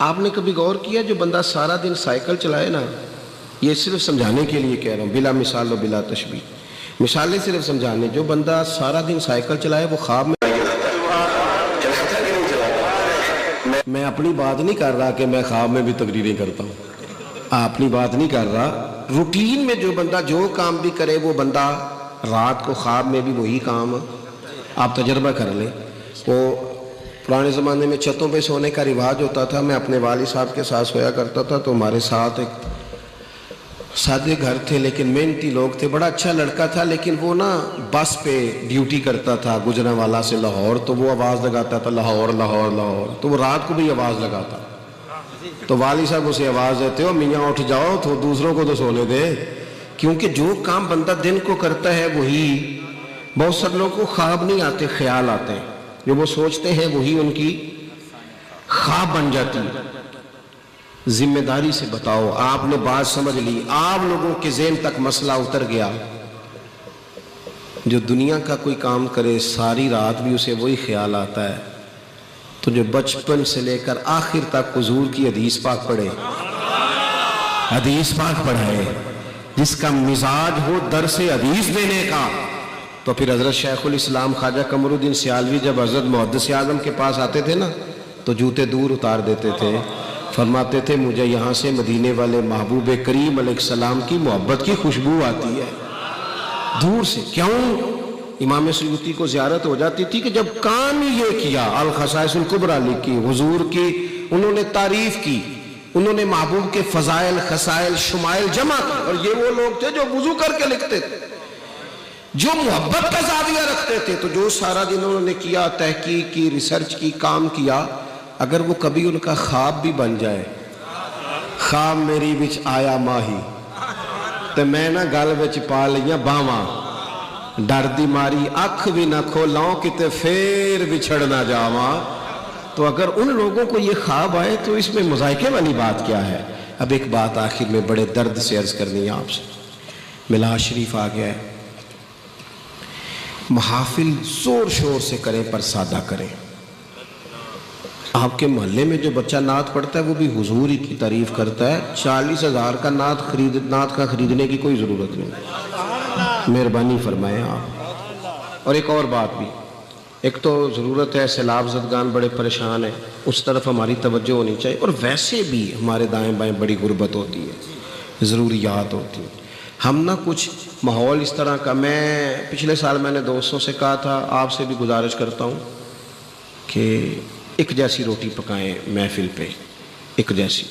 آپ نے کبھی غور کیا جو بندہ سارا دن سائیکل چلائے نا، یہ صرف سمجھانے کے لیے کہہ رہا ہوں، بلا مثال و بلا تشبیہ، مثالیں صرف سمجھانے، جو بندہ سارا دن سائیکل چلائے وہ خواب میں، میں اپنی بات نہیں کر رہا کہ میں خواب میں بھی تقریریں کرتا ہوں، اپنی بات نہیں کر رہا، روٹین میں جو بندہ جو کام بھی کرے وہ بندہ رات کو خواب میں بھی وہی کام، آپ تجربہ کر لیں۔ وہ پرانے زمانے میں چھتوں پہ سونے کا رواج ہوتا تھا، میں اپنے والد صاحب کے ساتھ سویا کرتا تھا، تو ہمارے ساتھ ایک سادے گھر تھے لیکن محنتی لوگ تھے، بڑا اچھا لڑکا تھا، لیکن وہ نا بس پہ ڈیوٹی کرتا تھا گجرانوالا سے لاہور، تو وہ آواز لگاتا تھا لاہور لاہور لاہور، تو وہ رات کو بھی آواز لگاتا، تو والد صاحب اسے آواز دیتے ہو میاں اٹھ جاؤ تو دوسروں کو تو سونے دے، کیونکہ جو کام بندہ دن کو کرتا ہے وہی، بہت سب لوگوں کو خواب نہیں آتے، خیال آتے ہیں، جو وہ سوچتے ہیں وہی ان کی خواب بن جاتی ہے۔ ذمہ داری سے بتاؤ، آپ نے بات سمجھ لی، آپ لوگوں کے ذہن تک مسئلہ اتر گیا، جو دنیا کا کوئی کام کرے ساری رات بھی اسے وہی خیال آتا ہے، تو جو بچپن سے لے کر آخر تک حضور کی حدیث پاک پڑھے، حدیث پاک پڑھائے، جس کا مزاج ہو درس حدیث دینے کا، تو پھر حضرت شیخ الاسلام خواجہ قمر الدین سیالوی جب حضرت محدث اعظم کے پاس آتے تھے نا تو جوتے دور اتار دیتے تھے، فرماتے تھے مجھے یہاں سے مدینے والے محبوب کریم علیہ السلام کی محبت کی خوشبو آتی ہے دور سے۔ کیوں؟ امام سیوطی کو زیارت ہو جاتی تھی کہ جب کام ہی یہ کیا، الخصائص الکبریٰ لکھی، حضور کی انہوں نے تعریف کی، انہوں نے محبوب کے فضائل خصائل شمائل جمع کی، اور یہ وہ لوگ تھے جو وضو کر کے لکھتے تھے، جو محبت کا زاویہ رکھتے تھے، تو جو سارا دن انہوں نے کیا، تحقیق کی، ریسرچ کی، کام کیا، اگر وہ کبھی ان کا خواب بھی بن جائے، خواب میری وچ آیا ماہی تے میں نہ گل وچ پا لیا باواں، ڈر دی ماری اکھ بھی نہ کھولاؤں کتے پھر بچھڑ نہ جاواں، تو اگر ان لوگوں کو یہ خواب آئے تو اس میں مذائقے والی بات کیا ہے؟ اب ایک بات آخر میں بڑے درد سے عرض کرنی ہے آپ سے، میلاد شریف آ گیا ہے، محافل زور شور سے کریں پر سادہ کریں۔ آپ کے محلے میں جو بچہ نعت پڑھتا ہے وہ بھی حضور ہی کی تعریف کرتا ہے، 40,000 کا نعت کا خریدنے کی کوئی ضرورت نہیں، مہربانی فرمائیں آپ۔ اور ایک اور بات بھی، ایک تو ضرورت ہے، سیلاب زدگان بڑے پریشان ہیں، اس طرف ہماری توجہ ہونی چاہیے، اور ویسے بھی ہمارے دائیں بائیں بڑی غربت ہوتی ہے، ضروریات ہوتی ہیں، ہم نہ کچھ ماحول اس طرح کا، میں پچھلے سال میں نے دوستوں سے کہا تھا، آپ سے بھی گزارش کرتا ہوں کہ ایک جیسی روٹی پکائیں محفل پہ، ایک جیسی،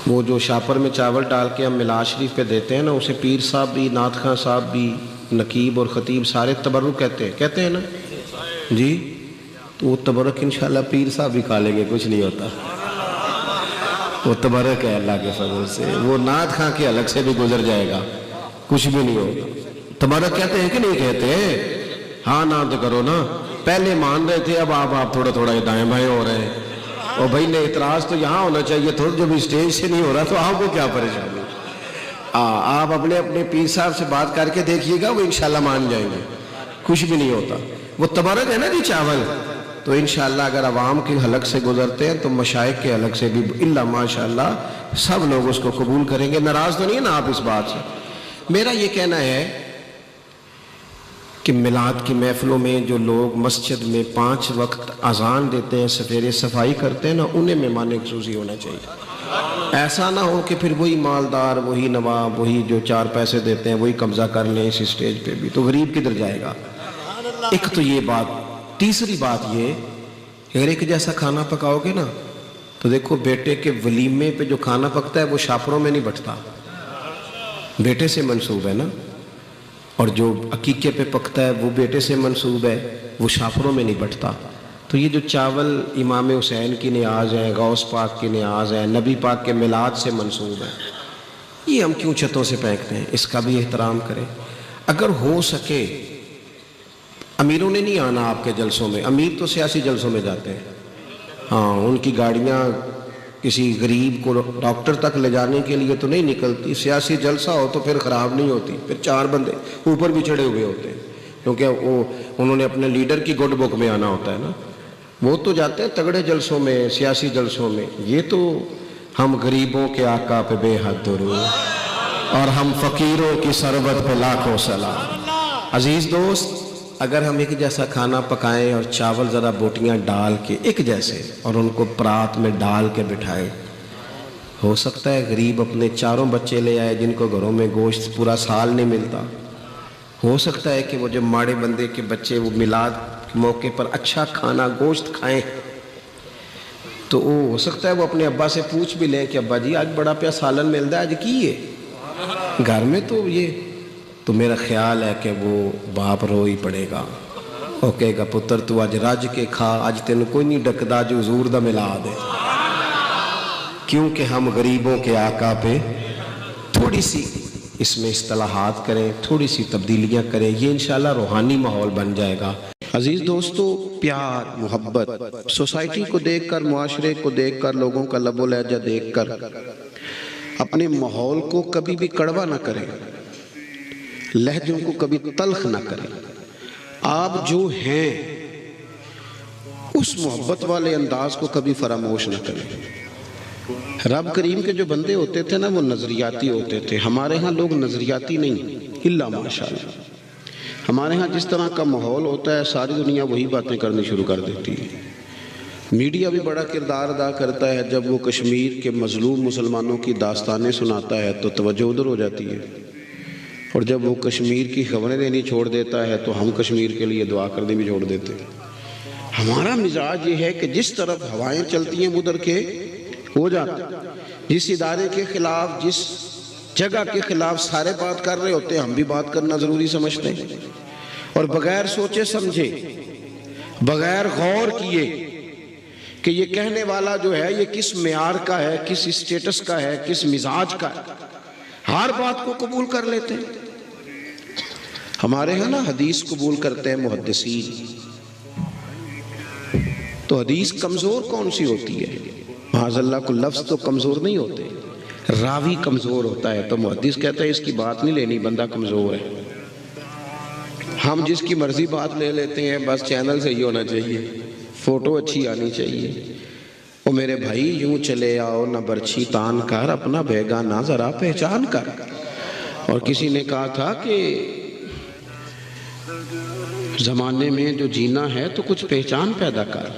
وہ جو شاپر میں چاول ڈال کے ہم میلاد شریف پہ دیتے ہیں نا، اسے پیر صاحب بھی، نعت خواں صاحب بھی، نقیب اور خطیب سارے تبرک کہتے ہیں نا جی، تو وہ تبرک انشاءاللہ پیر صاحب بھی کھا لیں گے، کچھ نہیں ہوتا، وہ تبرک ہے اللہ کے فضل سے، وہ نعت خواں کے الگ سے بھی گزر جائے گا، کچھ بھی نہیں ہوگا۔ تبرک کہتے ہیں کہ نہیں کہتے؟ ہاں نہ تو کرو نا، پہلے مان رہے تھے، اب آپ تھوڑا تھوڑا دائیں بائیں ہو رہے ہیں، اور بھائی نے اعتراض تو یہاں ہونا چاہیے تھا، جب اسٹیج سے نہیں ہو رہا تو آپ کو کیا پریشانی؟ آپ اپنے پیر صاحب سے بات کر کے دیکھیے گا، وہ انشاءاللہ مان جائیں گے، کچھ بھی نہیں ہوتا۔ وہ تبرک ہے نا جی چاول، تو انشاءاللہ اگر عوام کے حلق سے گزرتے ہیں تو مشائخ کے حلق سے بھی الا ماشاءاللہ سب لوگ اس کو قبول کریں گے، ناراض تو نہیں ہے نا آپ اس بات سے؟ میرا یہ کہنا ہے کہ میلاد کی محفلوں میں جو لوگ مسجد میں 5 وقت اذان دیتے ہیں، سفیرے صفائی کرتے ہیں نا، انہیں مہمان خصوصی ہونا چاہیے، ایسا نہ ہو کہ پھر وہی مالدار، وہی نواب، وہی جو 4 پیسے دیتے ہیں وہی قبضہ کر لیں اس اسٹیج پہ بھی، تو غریب کدھر جائے گا؟ ایک تو یہ بات، تیسری بات یہ، اگر ایک جیسا کھانا پکاؤ گے نا تو دیکھو بیٹے کے ولیمے پہ جو کھانا پکتا ہے وہ شاپروں میں نہیں بٹتا، بیٹے سے منسوب ہے نا، اور جو عقیقے پہ پکتا ہے وہ بیٹے سے منسوب ہے، وہ شاپروں میں نہیں بٹتا۔ تو یہ جو چاول امام حسین کی نیاز ہے، غوث پاک کی نیاز ہے، نبی پاک کے میلاد سے منسوب ہے، یہ ہم کیوں چھتوں سے پھینکتے ہیں؟ اس کا بھی احترام کریں۔ اگر ہو سکے، امیروں نے نہیں آنا آپ کے جلسوں میں، امیر تو سیاسی جلسوں میں جاتے ہیں، ہاں ان کی گاڑیاں کسی غریب کو ڈاکٹر تک لے جانے کے لیے تو نہیں نکلتی، سیاسی جلسہ ہو تو پھر خراب نہیں ہوتی، پھر 4 بندے اوپر بھی چڑھے ہوئے ہوتے ہیں، کیونکہ انہوں نے اپنے لیڈر کی گڈ بک میں آنا ہوتا ہے نا، وہ تو جاتے ہیں تگڑے جلسوں میں، سیاسی جلسوں میں، یہ تو ہم غریبوں کے آقا پہ بے حد درود اور ہم فقیروں کی سربت پہ لاکھوں سلام۔ عزیز دوست، اگر ہم ایک جیسا کھانا پکائیں اور چاول ذرا بوٹیاں ڈال کے ایک جیسے اور ان کو پرات میں ڈال کے بٹھائیں، ہو سکتا ہے غریب اپنے 4 بچے لے آئے جن کو گھروں میں گوشت پورا سال نہیں ملتا، ہو سکتا ہے کہ وہ جو ماڑے بندے کے بچے وہ میلاد کے موقع پر اچھا کھانا گوشت کھائیں، تو وہ ہو سکتا ہے وہ اپنے ابا سے پوچھ بھی لیں کہ ابا جی آج بڑا پیا سالن ملتا ہے، آج کی ہے گھر میں، تو یہ تو میرا خیال ہے کہ وہ باپ رو ہی پڑے گا، وہ کہے گا پتر تو آج رج کے کھا، آج تین کوئی نہیں ڈکدا جو حضور دا میلاد ہے۔ کیونکہ ہم غریبوں کے آقا پہ تھوڑی سی اس میں اصطلاحات کریں، تھوڑی سی تبدیلیاں کریں، یہ انشاءاللہ روحانی ماحول بن جائے گا۔ عزیز دوستو، پیار، محبت، سوسائٹی کو دیکھ کر، معاشرے کو دیکھ کر، لوگوں کا لب و لہجہ دیکھ کر اپنے ماحول کو کبھی بھی کڑوا نہ کریں، لہجوں کو کبھی تلخ نہ کریں۔ آپ جو ہیں اس محبت والے انداز کو کبھی فراموش نہ کریں۔ رب کریم کے جو بندے ہوتے تھے نا وہ نظریاتی ہوتے تھے، ہمارے ہاں لوگ نظریاتی نہیں، الا ماشاءاللہ۔ ہمارے ہاں جس طرح کا ماحول ہوتا ہے ساری دنیا وہی باتیں کرنی شروع کر دیتی ہے۔ میڈیا بھی بڑا کردار ادا کرتا ہے، جب وہ کشمیر کے مظلوم مسلمانوں کی داستانیں سناتا ہے تو توجہ ادھر ہو جاتی ہے، اور جب وہ کشمیر کی خبریں دینی چھوڑ دیتا ہے تو ہم کشمیر کے لیے دعا کرنے بھی چھوڑ دیتے ہیں۔ ہمارا مزاج یہ ہے کہ جس طرف ہوائیں چلتی ہیں ادھر کے ہو جاتا، جس ادارے کے خلاف، جس جگہ کے خلاف سارے بات کر رہے ہوتے ہیں ہم بھی بات کرنا ضروری سمجھتے ہیں، اور بغیر سوچے سمجھے، بغیر غور کیے کہ یہ کہنے والا جو ہے یہ کس معیار کا ہے، کس اسٹیٹس کا ہے، کس مزاج کا ہے، ہر بات کو قبول کر لیتے ہیں۔ ہمارے ہاں نا حدیث قبول کرتے ہیں محدثین، تو حدیث کمزور کون سی ہوتی ہے؟ معاذ اللہ کو لفظ تو کمزور نہیں ہوتے، راوی کمزور ہوتا ہے، تو محدث کہتا ہے اس کی بات نہیں لینی، بندہ کمزور ہے۔ ہم جس کی مرضی بات لے لیتے ہیں، بس چینل صحیح ہونا چاہیے، فوٹو اچھی آنی چاہیے۔ او میرے بھائی یوں چلے آؤ نہ برچھی تان کر، اپنا بیگانہ ذرا پہچان کر۔ اور کسی نے کہا تھا کہ زمانے میں جو جینا ہے تو کچھ پہچان پیدا کر۔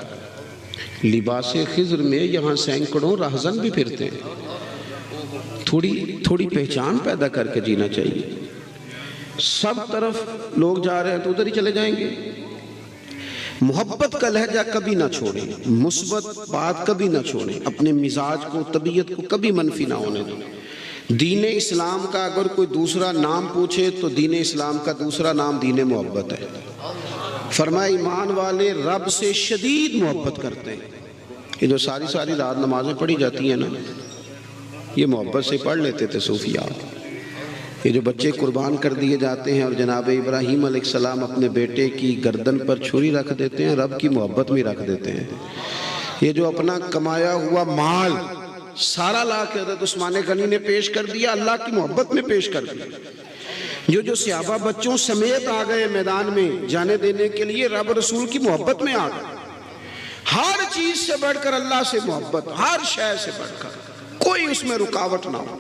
لباس خضر میں یہاں سینکڑوں رہزن بھی پھرتے ہیں، تھوڑی پہچان پیدا کر کے جینا چاہیے۔ سب طرف لوگ جا رہے ہیں تو ادھر ہی چلے جائیں گے۔ محبت کا لہجہ کبھی نہ چھوڑیں، مثبت بات کبھی نہ چھوڑیں، اپنے مزاج کو، طبیعت کو کبھی منفی نہ ہونے دیں۔ دین اسلام کا اگر کوئی دوسرا نام پوچھے تو دین اسلام کا دوسرا نام دین محبت ہے۔ فرمایا ایمان والے رب سے شدید محبت کرتے ہیں۔ یہ جو ساری رات نمازیں پڑھی جاتی ہیں نا، یہ محبت سے پڑھ لیتے تھے صوفیاء۔ یہ جو بچے قربان کر دیے جاتے ہیں اور جناب ابراہیم علیہ السلام اپنے بیٹے کی گردن پر چھری رکھ دیتے ہیں، رب کی محبت میں رکھ دیتے ہیں۔ یہ جو اپنا کمایا ہوا مال سارا لا کے حضرت عثمان غنی نے پیش کر دیا، اللہ کی محبت میں پیش کر دیا۔ جو صحابہ بچوں سمیت آ گئے میدان میں جانے دینے کے لیے، رب رسول کی محبت میں آ گئے۔ ہر چیز سے بڑھ کر اللہ سے محبت، ہر شے سے بڑھ کر، کوئی اس میں رکاوٹ نہ ہو۔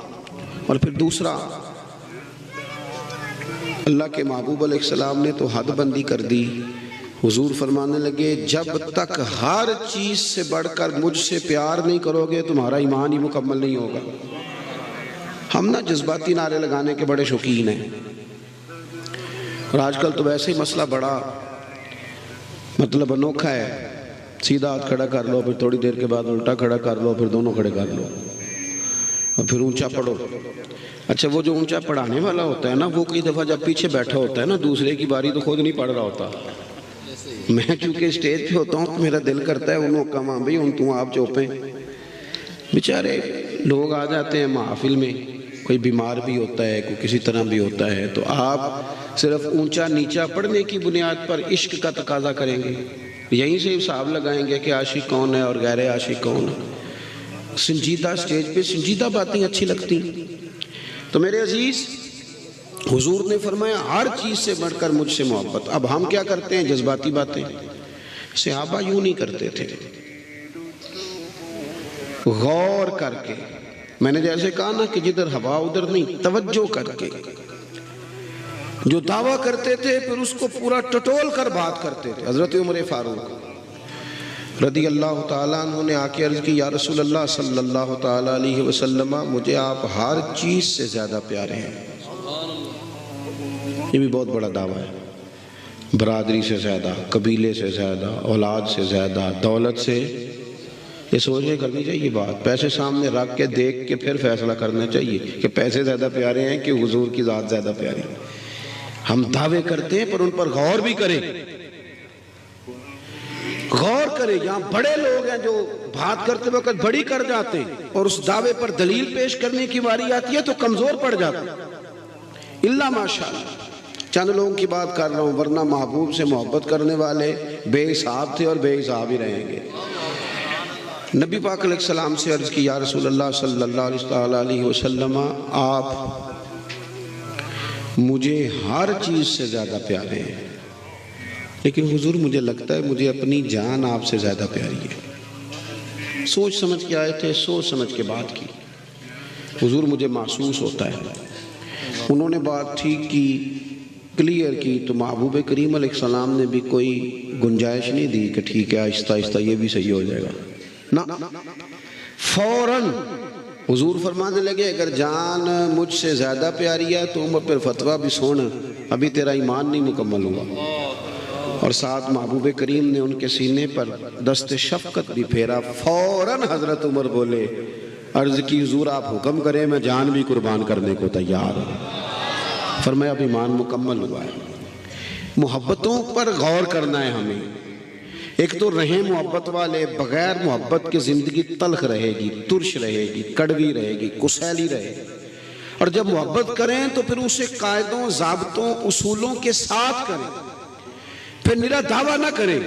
اور پھر دوسرا، اللہ کے محبوب علیہ السلام نے تو حد بندی کر دی۔ حضور فرمانے لگے جب تک ہر چیز سے بڑھ کر مجھ سے پیار نہیں کرو گے تمہارا ایمان ہی مکمل نہیں ہوگا۔ ہم نا جذباتی نعرے لگانے کے بڑے شوقین ہیں، اور آج کل تو ویسے ہی مسئلہ بڑا انوکھا ہے۔ سیدھا ہاتھ کھڑا کر لو، پھر تھوڑی دیر کے بعد الٹا کھڑا کر لو، پھر دونوں کھڑے کر لو، اور پھر اونچا پڑھو۔ اچھا وہ جو اونچا پڑھانے والا ہوتا ہے نا، وہ کئی دفعہ جب پیچھے بیٹھا ہوتا ہے نا، دوسرے کی باری تو خود نہیں پڑھ رہا ہوتا۔ میں چونکہ اسٹیج پہ ہوتا ہوں تو میرا دل کرتا ہے انہوں کا ماں بھئی ان تو آپ چوپیں۔ بیچارے لوگ آ جاتے ہیں محفل میں، کوئی بیمار بھی ہوتا ہے، کوئی کسی طرح بھی ہوتا ہے، تو آپ صرف اونچا نیچا پڑھنے کی بنیاد پر عشق کا تقاضا کریں گے، یہیں سے حساب لگائیں گے کہ عاشق کون ہے اور غیر عاشق کون ہے۔ سنجیدہ اسٹیج پہ سنجیدہ باتیں اچھی لگتی۔ تو میرے عزیز، حضور نے فرمایا ہر چیز سے بڑھ کر مجھ سے محبت۔ اب ہم کیا کرتے ہیں؟ جذباتی باتیں، صحابہ یوں نہیں کرتے تھے، غور کر کے، میں نے جیسے کہا نا کہ جدھر ہوا ادھر نہیں، توجہ کر کے جو دعویٰ کرتے تھے پھر اس کو پورا ٹٹول کر بات کرتے تھے۔ حضرت عمر فاروق رضی اللہ تعالیٰ عنہ نے آ کے عرض کی، یا رسول اللہ صلی اللہ تعالیٰ علیہ وسلم، مجھے آپ ہر چیز سے زیادہ پیارے ہیں۔ یہ بھی بہت بڑا دعویٰ ہے، برادری سے زیادہ، قبیلے سے زیادہ، اولاد سے زیادہ، دولت سے، یہ سوچ کے کرنی چاہیے بات، پیسے سامنے رکھ کے دیکھ کے پھر فیصلہ کرنا چاہیے کہ پیسے زیادہ پیارے ہیں کہ حضور کی ذات زیادہ پیاری ہے۔ ہم دعوے کرتے ہیں پر ان پر غور بھی کریں، غور کریں۔ یہاں بڑے لوگ ہیں جو بات کرتے وقت بڑی کر جاتے ہیں اور اس دعوے پر دلیل پیش کرنے کی باری آتی ہے تو کمزور پڑ جاتے ہیں۔ اللہ ماشاءاللہ چند لوگوں کی بات کر رہا ہوں، ورنہ محبوب سے محبت کرنے والے بے حساب تھے اور بے حساب ہی رہیں گے۔ نبی پاک علیہ السلام سے عرض کی، یا رسول اللہ صلی اللہ علیہ وسلم، آپ مجھے ہر چیز سے زیادہ پیارے ہیں، لیکن حضور مجھے لگتا ہے مجھے اپنی جان آپ سے زیادہ پیاری ہے۔ سوچ سمجھ کے آئے تھے، سوچ سمجھ کے بات کی۔ حضور مجھے محسوس ہوتا ہے، انہوں نے بات ٹھیک کی، کلیئر کی، تو محبوب کریم علیہ السلام نے بھی کوئی گنجائش نہیں دی کہ ٹھیک ہے آہستہ آہستہ یہ بھی صحیح ہو جائے گا، نہ، فوراً حضور فرمانے لگے، اگر جان مجھ سے زیادہ پیاری ہے تو عمر پر فتویٰ بھی سن، ابھی تیرا ایمان نہیں مکمل ہوا۔ اور ساتھ محبوب کریم نے ان کے سینے پر دست شفقت بھی پھیرا۔ فوراً حضرت عمر بولے، عرض کی حضور آپ حکم کریں، میں جان بھی قربان کرنے کو تیار ہوں۔ فرمایا اب ایمان مکمل ہوا ہے۔ محبتوں پر غور کرنا ہے ہمیں۔ ایک تو رہیں محبت والے، بغیر محبت کی زندگی تلخ رہے گی، ترش رہے گی، کڑوی رہے گی، کسیلی رہے گی۔ اور جب محبت کریں تو پھر اسے قاعدوں، ضابطوں، اصولوں کے ساتھ کریں، پھر نرا دعویٰ نہ کریں،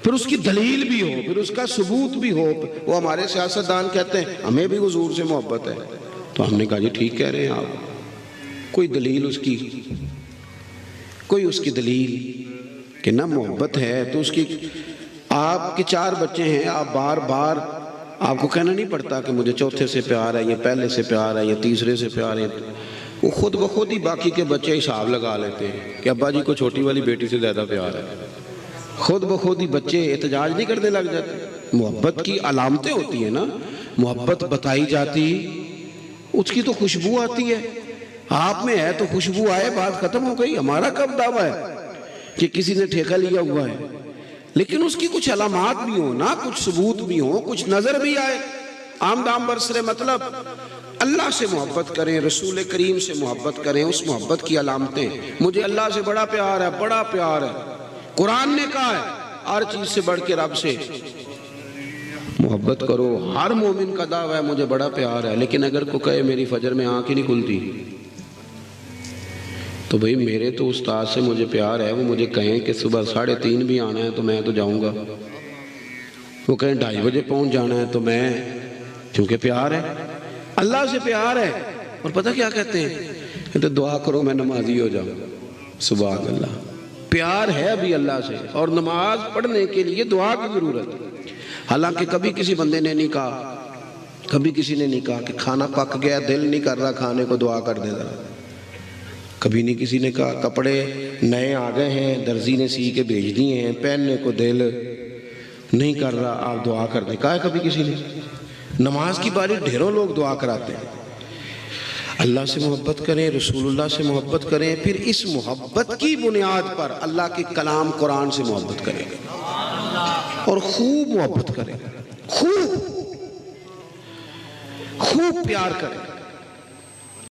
پھر اس کی دلیل بھی ہو، پھر اس کا ثبوت بھی ہو۔ وہ ہمارے سیاستدان کہتے ہیں ہمیں بھی حضور سے محبت ہے، تو ہم نے کہا جی ٹھیک کہہ رہے ہیں آپ، کوئی دلیل اس کی، کوئی اس کی دلیل کہ نہ محبت ہے تو اس کی۔ آپ کے 4 بچے ہیں، آپ بار بار آپ کو کہنا نہیں پڑتا کہ مجھے چوتھے سے پیار ہے، یا پہلے سے پیار ہے، یا تیسرے سے پیار ہے۔ وہ خود بخود ہی باقی کے بچے حساب لگا لیتے ہیں کہ ابا جی کو چھوٹی والی بیٹی سے زیادہ پیار ہے، خود بخود ہی بچے احتجاج نہیں کرنے لگ جاتے۔ محبت کی علامتیں ہوتی ہیں نا، محبت بتائی جاتی، اس کی تو خوشبو آتی ہے، آپ میں ہے تو خوشبو آئے، بات ختم ہو گئی۔ ہمارا کب دعویٰ ہے کہ کسی نے ٹھیکہ لیا ہوا ہے، لیکن اس کی کچھ علامات بھی ہوں نا، کچھ ثبوت بھی ہوں، کچھ نظر بھی آئے۔ عام دام برسرے مطلب اللہ سے محبت کریں، رسول کریم سے محبت کریں، اس محبت کی علامتیں۔ مجھے اللہ سے بڑا پیار ہے، بڑا پیار ہے، قرآن نے کہا ہے ہر چیز سے بڑھ کے رب سے محبت کرو۔ ہر مومن کا دعویٰ ہے مجھے بڑا پیار ہے، لیکن اگر کوئی کہے میری فجر میں آنکھ ہی نہیں کھلتی، تو بھئی میرے تو استاد سے مجھے پیار ہے، وہ مجھے کہیں کہ صبح 3:30 بھی آنا ہے تو میں تو جاؤں گا، وہ کہیں 2:30 بجے پہنچ جانا ہے تو میں، کیونکہ پیار ہے، اللہ سے پیار ہے۔ اور پتہ کیا کہتے ہیں؟ کہتے دعا کرو میں نمازی ہو جاؤں۔ سبحان اللہ، پیار ہے ابھی اللہ سے، اور نماز پڑھنے کے لیے دعا کی ضرورت ہے۔ حالانکہ کبھی کسی بندے نے نہیں کہا، کبھی کسی نے نہیں کہا کہ کھانا پک گیا، دل نہیں کر رہا کھانے کو، دعا کر دے ذرا۔ کبھی نہیں کسی نے کہا کپڑے نئے آ گئے ہیں، درزی نے سی کے بھیج دیے ہیں، پہننے کو دل نہیں کر رہا، آپ دعا کر دیں، کہا ہے کبھی کسی نے؟ نماز کی باری ڈھیروں لوگ دعا کراتے ہیں۔ اللہ سے محبت کریں، رسول اللہ سے محبت کریں، پھر اس محبت کی بنیاد پر اللہ کے کلام قرآن سے محبت کریں اور خوب محبت کریں، خوب پیار کریں۔